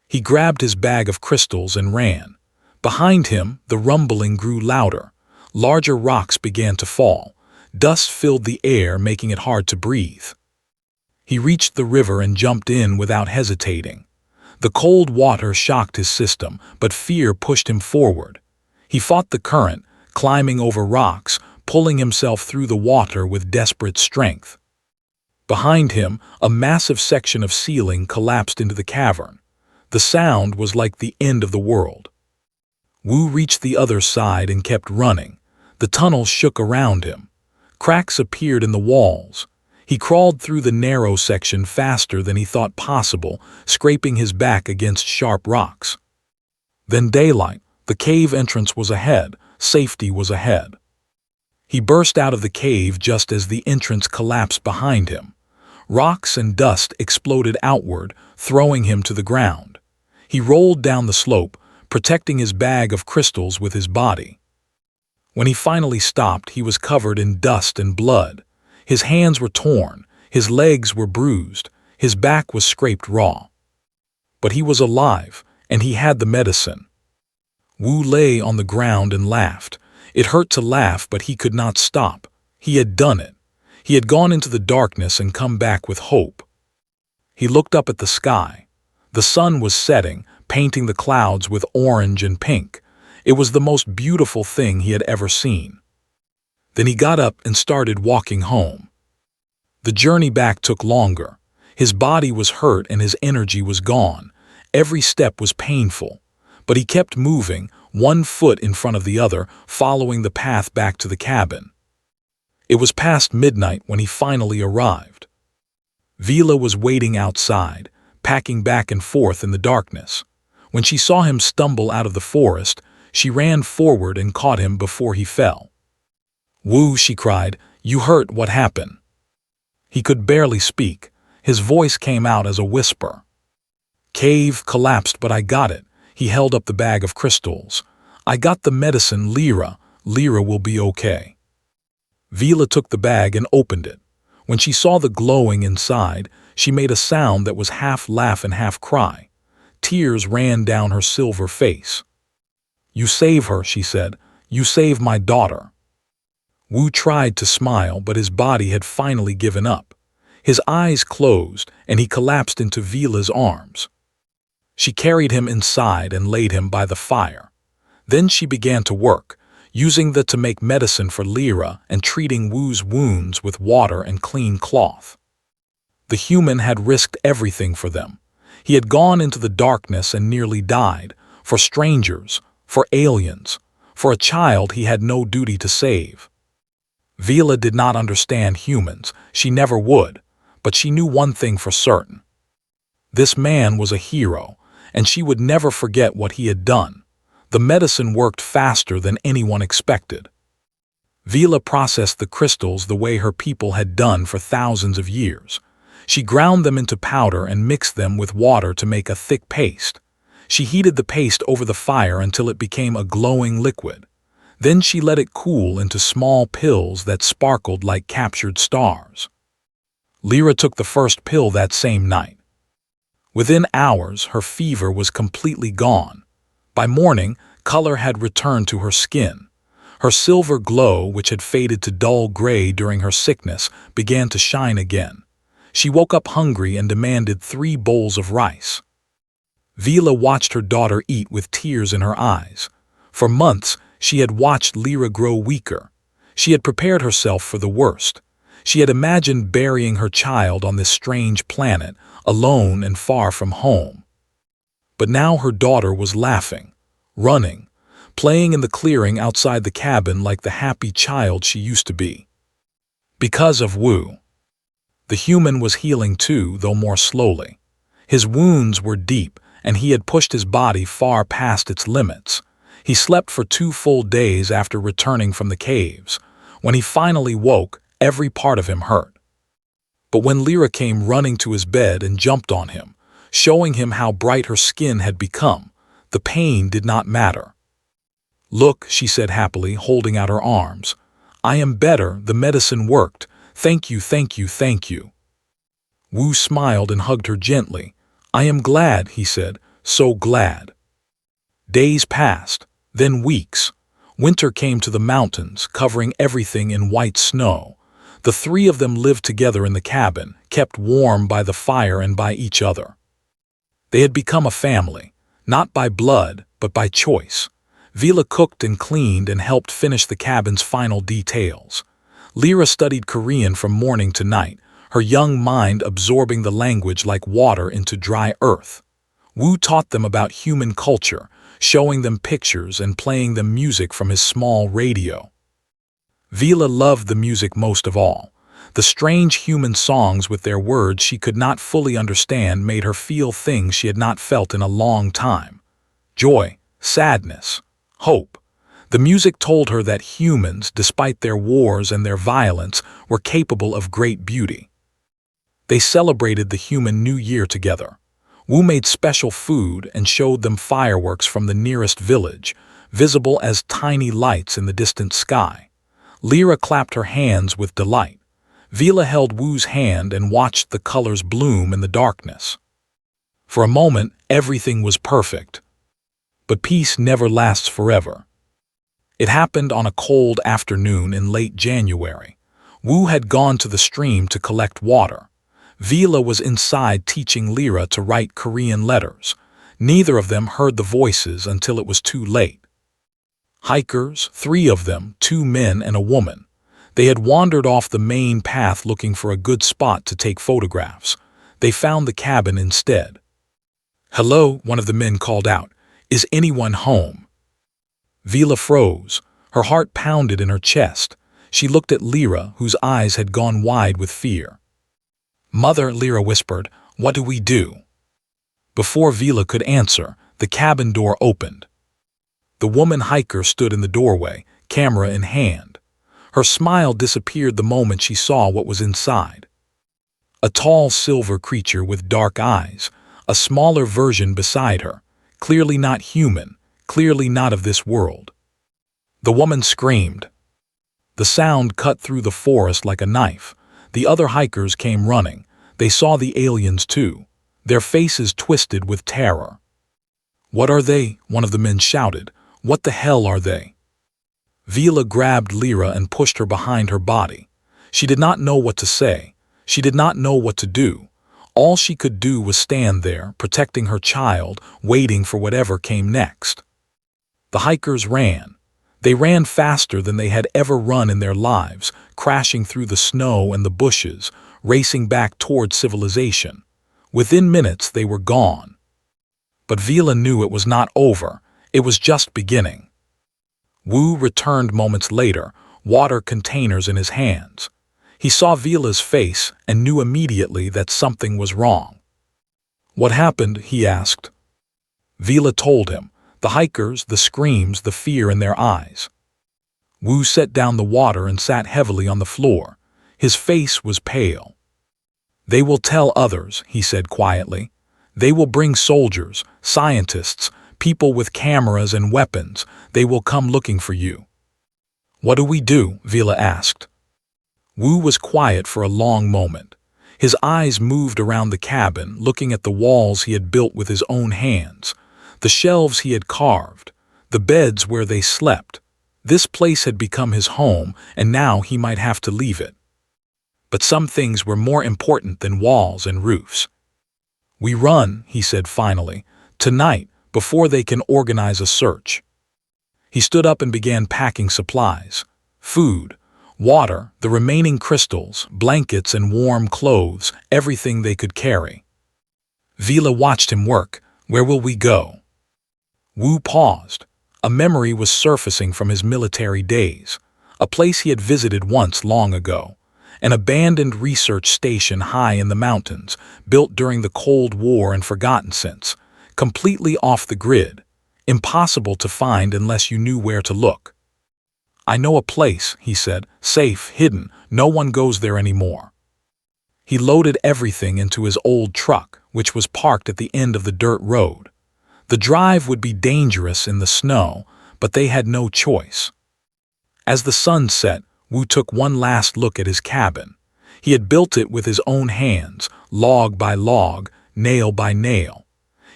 He grabbed his bag of crystals and ran. Behind him, the rumbling grew louder. Larger rocks began to fall. Dust filled the air, making it hard to breathe. He reached the river and jumped in without hesitating. The cold water shocked his system, but fear pushed him forward. He fought the current, climbing over rocks, pulling himself through the water with desperate strength. Behind him, a massive section of ceiling collapsed into the cavern. The sound was like the end of the world. Wu reached the other side and kept running. The tunnel shook around him. Cracks appeared in the walls. He crawled through the narrow section faster than he thought possible, scraping his back against sharp rocks. Then daylight. The cave entrance was ahead. Safety was ahead. He burst out of the cave just as the entrance collapsed behind him. Rocks and dust exploded outward, throwing him to the ground. He rolled down the slope, protecting his bag of crystals with his body. When he finally stopped, he was covered in dust and blood. His hands were torn, his legs were bruised, his back was scraped raw. But he was alive, and he had the medicine. Wu lay on the ground and laughed. It hurt to laugh, but he could not stop. He had done it. He had gone into the darkness and come back with hope. He looked up at the sky. The sun was setting, painting the clouds with orange and pink. It was the most beautiful thing he had ever seen. Then he got up and started walking home. The journey back took longer. His body was hurt and his energy was gone. Every step was painful. But he kept moving, one foot in front of the other, following the path back to the cabin. It was past midnight when he finally arrived. Vila was waiting outside, packing back and forth in the darkness. When she saw him stumble out of the forest, she ran forward and caught him before he fell. "Wu," she cried, "you hurt, what happened?" He could barely speak. His voice came out as a whisper. "Cave collapsed, but I got it." He held up the bag of crystals. "I got the medicine, Lyra. Lyra will be okay." Vila took the bag and opened it. When she saw the glowing inside, she made a sound that was half laugh and half cry. Tears ran down her silver face. "You save her," she said. "You save my daughter." Wu tried to smile, but his body had finally given up. His eyes closed, and he collapsed into Vila's arms. She carried him inside and laid him by the fire. Then she began to work, using the to make medicine for Lyra and treating Wu's wounds with water and clean cloth. The human had risked everything for them. He had gone into the darkness and nearly died, for strangers, for aliens, for a child he had no duty to save. Vila did not understand humans, she never would, but she knew one thing for certain. This man was a hero, and she would never forget what he had done. The medicine worked faster than anyone expected. Vila processed the crystals the way her people had done for thousands of years. She ground them into powder and mixed them with water to make a thick paste. She heated the paste over the fire until it became a glowing liquid. Then she let it cool into small pills that sparkled like captured stars. Lyra took the first pill that same night. Within hours, her fever was completely gone. By morning, color had returned to her skin. Her silver glow, which had faded to dull gray during her sickness, began to shine again. She woke up hungry and demanded 3 bowls of rice. Vila watched her daughter eat with tears in her eyes. For months, she had watched Lyra grow weaker. She had prepared herself for the worst. She had imagined burying her child on this strange planet, alone and far from home. But now her daughter was laughing, running, playing in the clearing outside the cabin like the happy child she used to be. Because of Wu. The human was healing too, though more slowly. His wounds were deep, and he had pushed his body far past its limits. He slept for 2 full days after returning from the caves. When he finally woke, every part of him hurt. But when Lyra came running to his bed and jumped on him, showing him how bright her skin had become, the pain did not matter. "Look," she said happily, holding out her arms. "I am better, the medicine worked. Thank you, thank you, thank you." Wu smiled and hugged her gently. "I am glad," he said, "so glad." Days passed, then weeks. Winter came to the mountains, covering everything in white snow. The 3 of them lived together in the cabin, kept warm by the fire and by each other. They had become a family, not by blood, but by choice. Vila cooked and cleaned and helped finish the cabin's final details. Lyra studied Korean from morning to night, her young mind absorbing the language like water into dry earth. Wu taught them about human culture, showing them pictures and playing them music from his small radio. Vila loved the music most of all. The strange human songs with their words she could not fully understand made her feel things she had not felt in a long time. Joy, sadness, hope. The music told her that humans, despite their wars and their violence, were capable of great beauty. They celebrated the human New Year together. Wu made special food and showed them fireworks from the nearest village, visible as tiny lights in the distant sky. Lyra clapped her hands with delight. Vila held Wu's hand and watched the colors bloom in the darkness. For a moment, everything was perfect. But peace never lasts forever. It happened on a cold afternoon in late January. Wu had gone to the stream to collect water. Vila was inside teaching Lyra to write Korean letters. Neither of them heard the voices until it was too late. Hikers, 3 of them, 2 men and a woman. They had wandered off the main path looking for a good spot to take photographs. They found the cabin instead. "Hello," one of the men called out. "Is anyone home?" Vila froze. Her heart pounded in her chest. She looked at Lyra, whose eyes had gone wide with fear. "Mother," Lyra whispered, "what do we do?" Before Vila could answer, the cabin door opened. The woman hiker stood in the doorway, camera in hand. Her smile disappeared the moment she saw what was inside. A tall silver creature with dark eyes, a smaller version beside her, clearly not human, clearly not of this world. The woman screamed. The sound cut through the forest like a knife. The other hikers came running. They saw the aliens too, their faces twisted with terror. "What are they?" one of the men shouted. "What the hell are they?" Vila grabbed Lyra and pushed her behind her body. She did not know what to say. She did not know what to do. All she could do was stand there, protecting her child, waiting for whatever came next. The hikers ran. They ran faster than they had ever run in their lives, crashing through the snow and the bushes, racing back toward civilization. Within minutes, they were gone. But Vila knew it was not over. It was just beginning. Wu returned moments later, water containers in his hands. He saw Vila's face and knew immediately that something was wrong. "What happened?" he asked. Vila told him, the hikers, the screams, the fear in their eyes. Wu set down the water and sat heavily on the floor. His face was pale. "They will tell others," he said quietly. "They will bring soldiers, scientists, people with cameras and weapons. They will come looking for you." "What do we do?" Vila asked. Wu was quiet for a long moment. His eyes moved around the cabin, looking at the walls he had built with his own hands, the shelves he had carved, the beds where they slept. This place had become his home, and now he might have to leave it. But some things were more important than walls and roofs. "We run," he said finally, "tonight, before they can organize a search." He stood up and began packing supplies: food, water, the remaining crystals, blankets and warm clothes, everything they could carry. Vila watched him work. "Where will we go?" Wu paused. A memory was surfacing from his military days, a place he had visited once long ago, an abandoned research station high in the mountains, built during the Cold War and forgotten since, completely off the grid, impossible to find unless you knew where to look. "I know a place," he said, "safe, hidden, no one goes there anymore." He loaded everything into his old truck, which was parked at the end of the dirt road. The drive would be dangerous in the snow, but they had no choice. As the sun set, Wu took one last look at his cabin. He had built it with his own hands, log by log, nail by nail.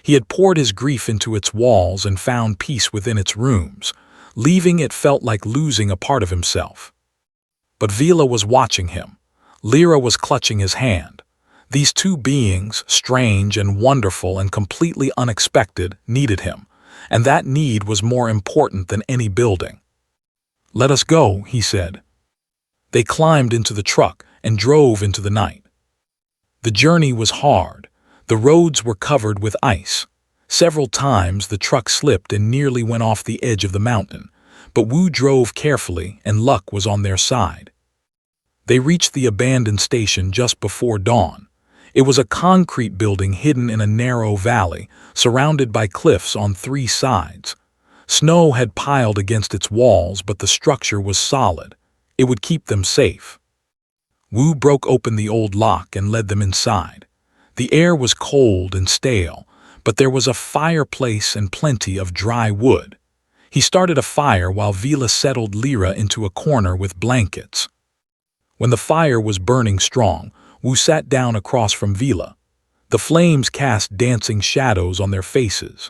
He had poured his grief into its walls and found peace within its rooms. Leaving it felt like losing a part of himself. But Vila was watching him. Lyra was clutching his hand. These two beings, strange and wonderful and completely unexpected, needed him, and that need was more important than any building. "Let us go," he said. They climbed into the truck and drove into the night. The journey was hard. The roads were covered with ice. Several times the truck slipped and nearly went off the edge of the mountain, but Wu drove carefully and luck was on their side. They reached the abandoned station just before dawn. It was a concrete building hidden in a narrow valley, surrounded by cliffs on three sides. Snow had piled against its walls, but the structure was solid. It would keep them safe. Wu broke open the old lock and led them inside. The air was cold and stale, but there was a fireplace and plenty of dry wood. He started a fire while Vila settled Lyra into a corner with blankets. When the fire was burning strong, Wu sat down across from Vila. The flames cast dancing shadows on their faces.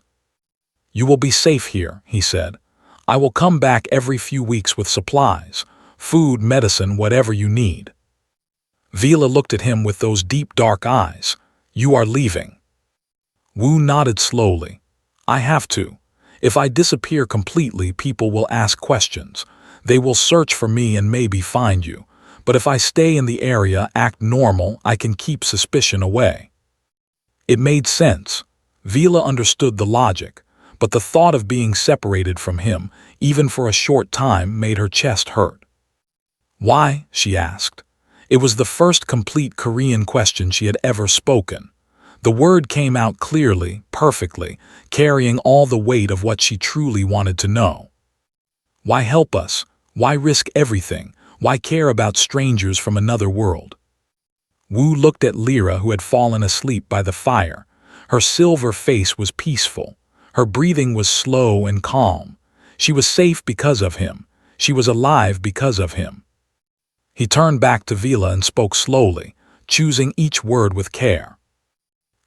"You will be safe here," he said. "I will come back every few weeks with supplies, food, medicine, whatever you need." Vila looked at him with those deep dark eyes. "You are leaving?" Wu nodded slowly. "I have to. If I disappear completely, people will ask questions. They will search for me and maybe find you. But if I stay in the area, act normal, I can keep suspicion away." It made sense. Vila understood the logic, but the thought of being separated from him, even for a short time, made her chest hurt. "Why?" she asked. It was the first complete Korean question she had ever spoken. The word came out clearly, perfectly, carrying all the weight of what she truly wanted to know. "Why help us? Why risk everything? Why care about strangers from another world?" Wu looked at Lyra, who had fallen asleep by the fire. Her silver face was peaceful. Her breathing was slow and calm. She was safe because of him. She was alive because of him. He turned back to Vila and spoke slowly, choosing each word with care.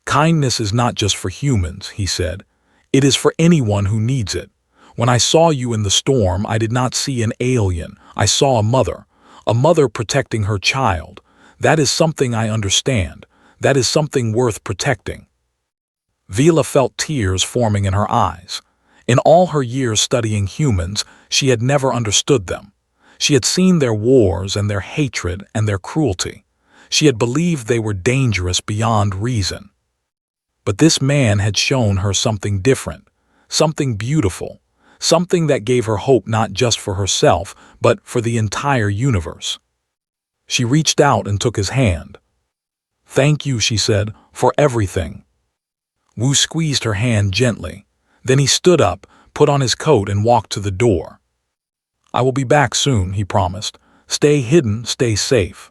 "Kindness is not just for humans," he said. "It is for anyone who needs it. When I saw you in the storm, I did not see an alien. I saw a mother protecting her child. That is something I understand. That is something worth protecting." Vila felt tears forming in her eyes. In all her years studying humans, she had never understood them. She had seen their wars and their hatred and their cruelty. She had believed they were dangerous beyond reason. But this man had shown her something different, something beautiful, something that gave her hope not just for herself, but for the entire universe. She reached out and took his hand. "Thank you," she said, "for everything." Wu squeezed her hand gently. Then he stood up, put on his coat and walked to the door. "I will be back soon," he promised. "Stay hidden, stay safe."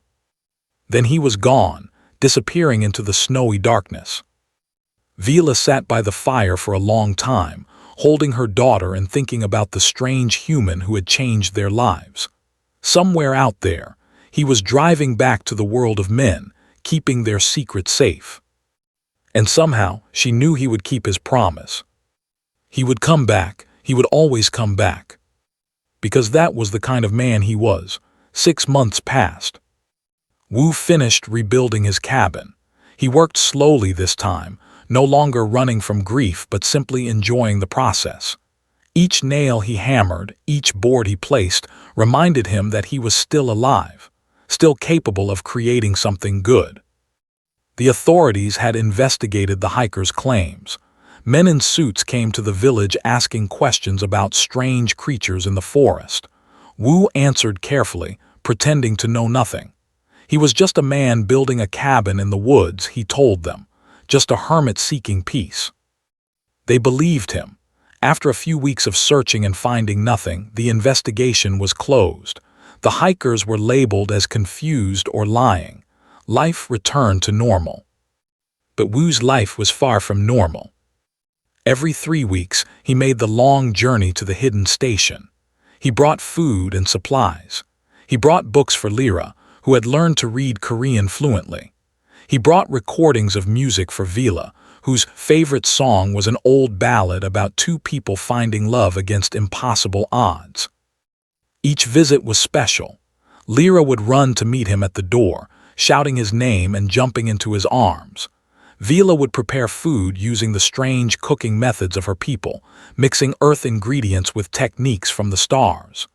Then he was gone, disappearing into the snowy darkness. Vila sat by the fire for a long time, holding her daughter and thinking about the strange human who had changed their lives. Somewhere out there, he was driving back to the world of men, keeping their secret safe. And somehow, she knew he would keep his promise. He would come back, he would always come back. Because that was the kind of man he was. 6 months passed. Wu finished rebuilding his cabin. He worked slowly this time, no longer running from grief but simply enjoying the process. Each nail he hammered, each board he placed, reminded him that he was still alive, still capable of creating something good. The authorities had investigated the hikers' claims. Men in suits came to the village asking questions about strange creatures in the forest. Wu answered carefully, pretending to know nothing. He was just a man building a cabin in the woods, he told them, just a hermit seeking peace. They believed him. After a few weeks of searching and finding nothing, the investigation was closed. The hikers were labeled as confused or lying. Life returned to normal. But Wu's life was far from normal. Every 3 weeks, he made the long journey to the hidden station. He brought food and supplies. He brought books for Lyra, who had learned to read Korean fluently. He brought recordings of music for Vila, whose favorite song was an old ballad about 2 people finding love against impossible odds. Each visit was special. Lyra would run to meet him at the door, shouting his name and jumping into his arms. Vila would prepare food using the strange cooking methods of her people, mixing earth ingredients with techniques from the stars.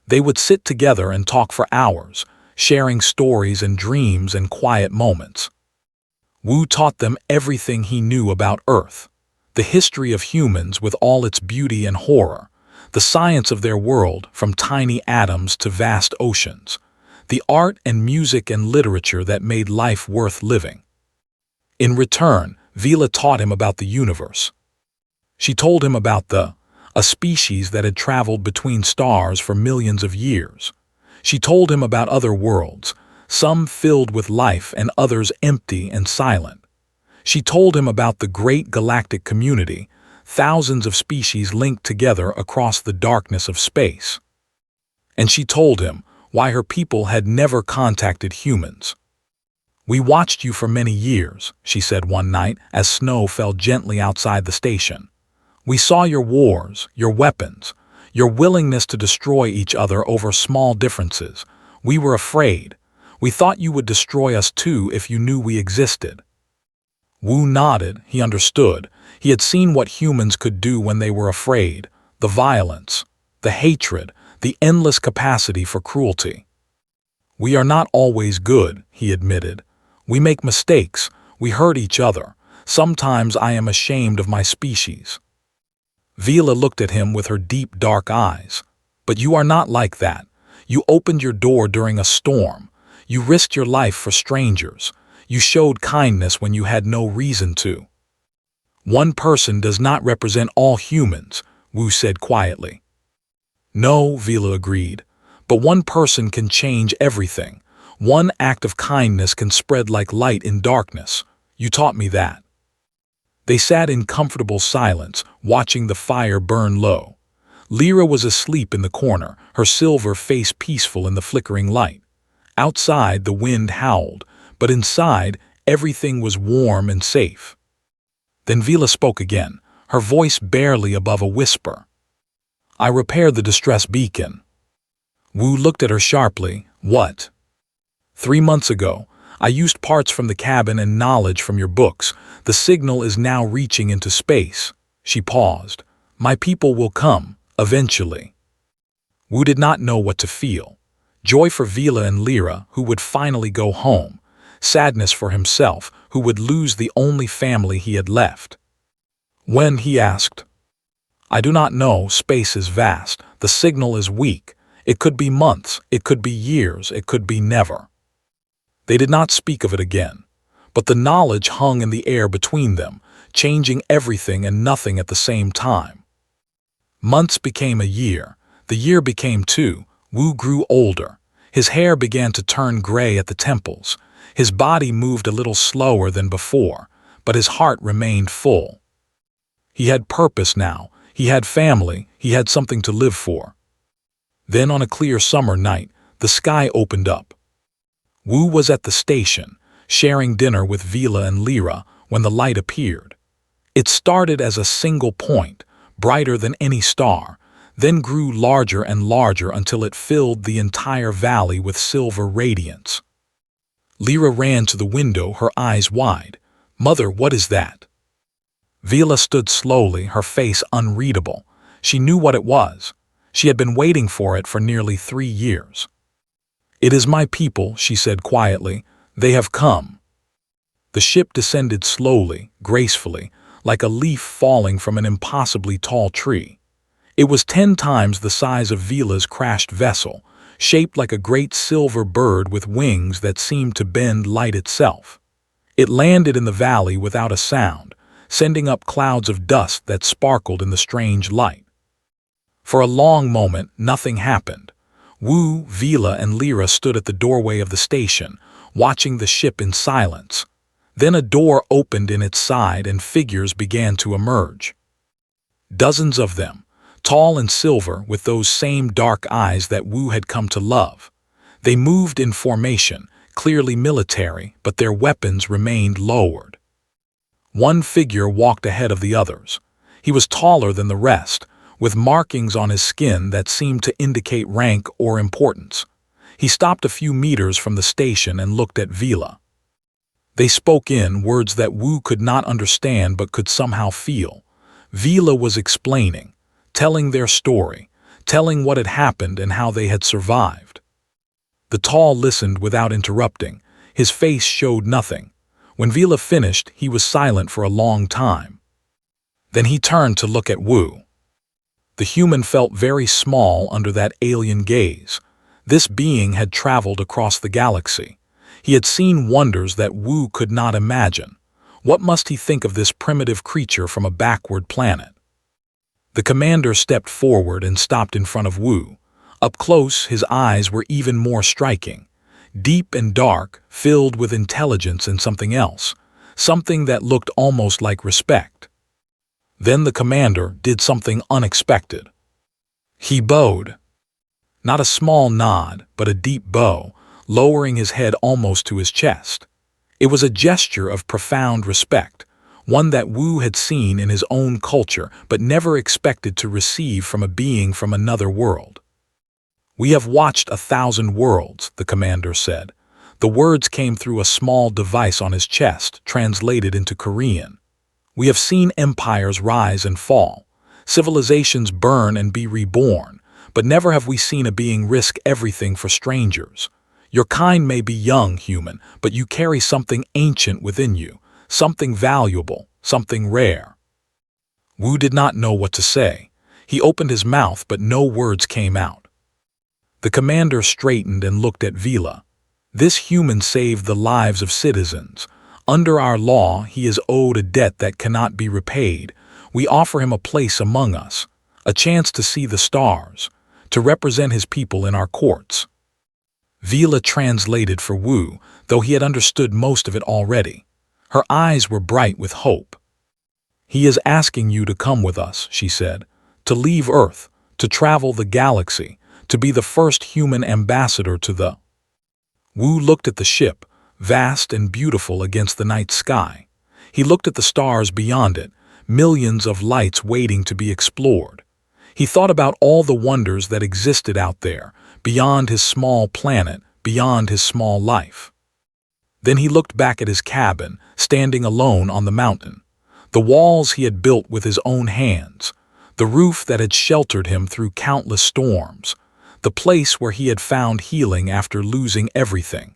They would sit together and talk for hours, sharing stories and dreams and quiet moments. Wu taught them everything he knew about Earth, the history of humans with all its beauty and horror, the science of their world from tiny atoms to vast oceans, the art and music and literature that made life worth living. In return, Vila taught him about the universe. She told him about a species that had traveled between stars for millions of years. She told him about other worlds, some filled with life and others empty and silent. She told him about the great galactic community, thousands of species linked together across the darkness of space. And she told him why her people had never contacted humans. "We watched you for many years," she said one night as snow fell gently outside the station. "We saw your wars, your weapons, your willingness to destroy each other over small differences. We were afraid. We thought you would destroy us too if you knew we existed." Wu nodded. He understood. He had seen what humans could do when they were afraid, the violence, the hatred, the endless capacity for cruelty. "We are not always good," he admitted. "We make mistakes. We hurt each other. Sometimes I am ashamed of my species." Vila looked at him with her deep, dark eyes. "But you are not like that. You opened your door during a storm. You risked your life for strangers. You showed kindness when you had no reason to." "One person does not represent all humans," Wu said quietly. "No," Vila agreed. "But one person can change everything. One act of kindness can spread like light in darkness. You taught me that." They sat in comfortable silence, watching the fire burn low. Lyra was asleep in the corner, her silver face peaceful in the flickering light. Outside, the wind howled, but inside, everything was warm and safe. Then Vila spoke again, her voice barely above a whisper. "I repaired the distress beacon." Wu looked at her sharply. "What?" "3 months ago, I used parts from the cabin and knowledge from your books. The signal is now reaching into space." She paused. "My people will come, eventually." Wu did not know what to feel. Joy for Vila and Lyra, who would finally go home. Sadness for himself, who would lose the only family he had left. "When?" he asked. "I do not know. Space is vast. The signal is weak. It could be months, it could be years, it could be never." They did not speak of it again, but the knowledge hung in the air between them, changing everything and nothing at the same time. Months became a year. The year became 2. Wu grew older. His hair began to turn gray at the temples. His body moved a little slower than before, but his heart remained full. He had purpose now. He had family. He had something to live for. Then on a clear summer night, the sky opened up. Wu was at the station, sharing dinner with Vila and Lyra, when the light appeared. It started as a single point, brighter than any star, then grew larger and larger until it filled the entire valley with silver radiance. Lyra ran to the window, her eyes wide. "Mother, what is that?" Vila stood slowly, her face unreadable. She knew what it was. She had been waiting for it for nearly 3 years. "It is my people," she said quietly. "They have come." The ship descended slowly, gracefully, like a leaf falling from an impossibly tall tree. It was 10 times the size of Vila's crashed vessel, shaped like a great silver bird with wings that seemed to bend light itself. It landed in the valley without a sound, sending up clouds of dust that sparkled in the strange light. For a long moment, nothing happened. Wu, Vila, and Lyra stood at the doorway of the station, watching the ship in silence. Then a door opened in its side and figures began to emerge. Dozens of them, tall and silver with those same dark eyes that Wu had come to love. They moved in formation, clearly military, but their weapons remained lowered. One figure walked ahead of the others. He was taller than the rest, with markings on his skin that seemed to indicate rank or importance. He stopped a few meters from the station and looked at Vila. They spoke in words that Wu could not understand but could somehow feel. Vila was explaining, telling their story, telling what had happened and how they had survived. The tall listened without interrupting. His face showed nothing. When Vila finished, he was silent for a long time. Then he turned to look at Wu. The human felt very small under that alien gaze. This being had traveled across the galaxy. He had seen wonders that Wu could not imagine. What must he think of this primitive creature from a backward planet? The commander stepped forward and stopped in front of Wu. Up close, his eyes were even more striking. Deep and dark, filled with intelligence and something else. Something that looked almost like respect. Then the commander did something unexpected. He bowed. Not a small nod, but a deep bow, lowering his head almost to his chest. It was a gesture of profound respect, one that Wu had seen in his own culture but never expected to receive from a being from another world. "We have watched 1,000 worlds," the commander said. The words came through a small device on his chest, translated into Korean. "We have seen empires rise and fall, civilizations burn and be reborn, but never have we seen a being risk everything for strangers. Your kind may be young, human, but you carry something ancient within you, something valuable, something rare." Wu did not know what to say. He opened his mouth, but no words came out. The commander straightened and looked at Vila. "This human saved the lives of citizens. Under our law, he is owed a debt that cannot be repaid. We offer him a place among us, a chance to see the stars, to represent his people in our courts." Vila translated for Wu, though he had understood most of it already. Her eyes were bright with hope. "He is asking you to come with us," she said, "to leave Earth, to travel the galaxy, to be the first human ambassador to the—" Wu looked at the ship, vast and beautiful against the night sky. He looked at the stars beyond it, millions of lights waiting to be explored. He thought about all the wonders that existed out there, beyond his small planet, beyond his small life. Then he looked back at his cabin, standing alone on the mountain. The walls he had built with his own hands, the roof that had sheltered him through countless storms, the place where he had found healing after losing everything.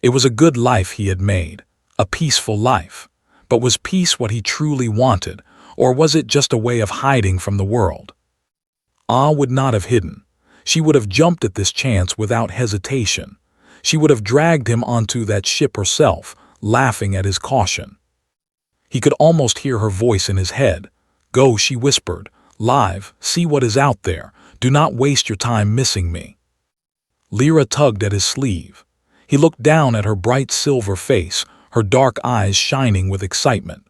It was a good life he had made, a peaceful life. But was peace what he truly wanted, or was it just a way of hiding from the world? Ah would not have hidden. She would have jumped at this chance without hesitation. She would have dragged him onto that ship herself, laughing at his caution. He could almost hear her voice in his head. "Go," she whispered. "Live, see what is out there. Do not waste your time missing me." Lyra tugged at his sleeve. He looked down at her bright silver face, her dark eyes shining with excitement.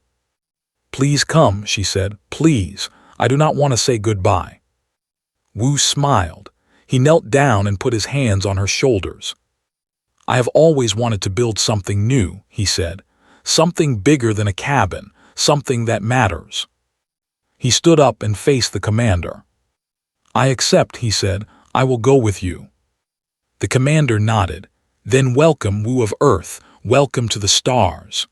"Please come," she said. "Please. I do not want to say goodbye." Wu smiled. He knelt down and put his hands on her shoulders. "I have always wanted to build something new," he said. "Something bigger than a cabin, something that matters." He stood up and faced the commander. "I accept," he said. "I will go with you." The commander nodded. "Then welcome, Wu of Earth. Welcome to the stars."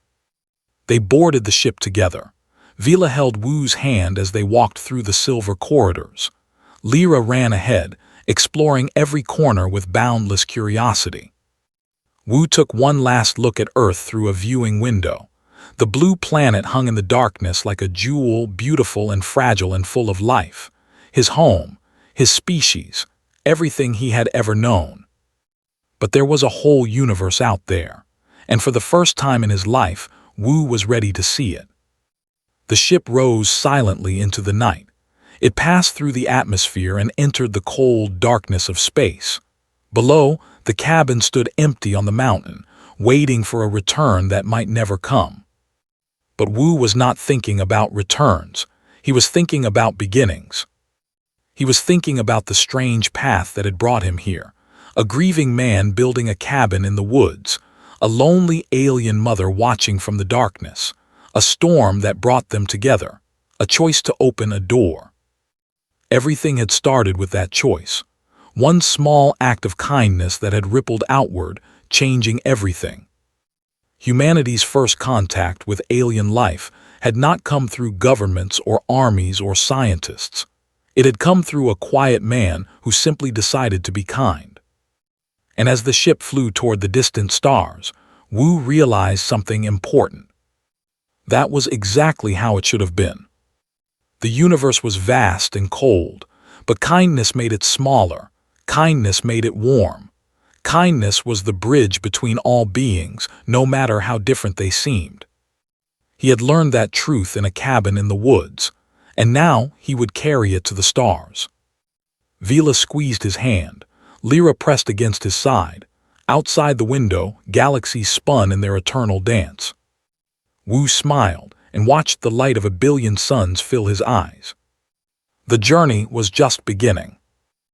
They boarded the ship together. Vila held Wu's hand as they walked through the silver corridors. Lyra ran ahead, exploring every corner with boundless curiosity. Wu took one last look at Earth through a viewing window. The blue planet hung in the darkness like a jewel, beautiful and fragile and full of life. His home, his species, everything he had ever known. But there was a whole universe out there, and for the first time in his life, Wu was ready to see it. The ship rose silently into the night. It passed through the atmosphere and entered the cold darkness of space. Below, the cabin stood empty on the mountain, waiting for a return that might never come. But Wu was not thinking about returns. He was thinking about beginnings. He was thinking about the strange path that had brought him here. A grieving man building a cabin in the woods, a lonely alien mother watching from the darkness, a storm that brought them together, a choice to open a door. Everything had started with that choice. One small act of kindness that had rippled outward, changing everything. Humanity's first contact with alien life had not come through governments or armies or scientists. It had come through a quiet man who simply decided to be kind. And as the ship flew toward the distant stars, Wu realized something important. That was exactly how it should have been. The universe was vast and cold, but kindness made it smaller. Kindness made it warm. Kindness was the bridge between all beings, no matter how different they seemed. He had learned that truth in a cabin in the woods, and now he would carry it to the stars. Vila squeezed his hand. Lyra pressed against his side. Outside the window, galaxies spun in their eternal dance. Wu smiled and watched the light of 1 billion suns fill his eyes. The journey was just beginning.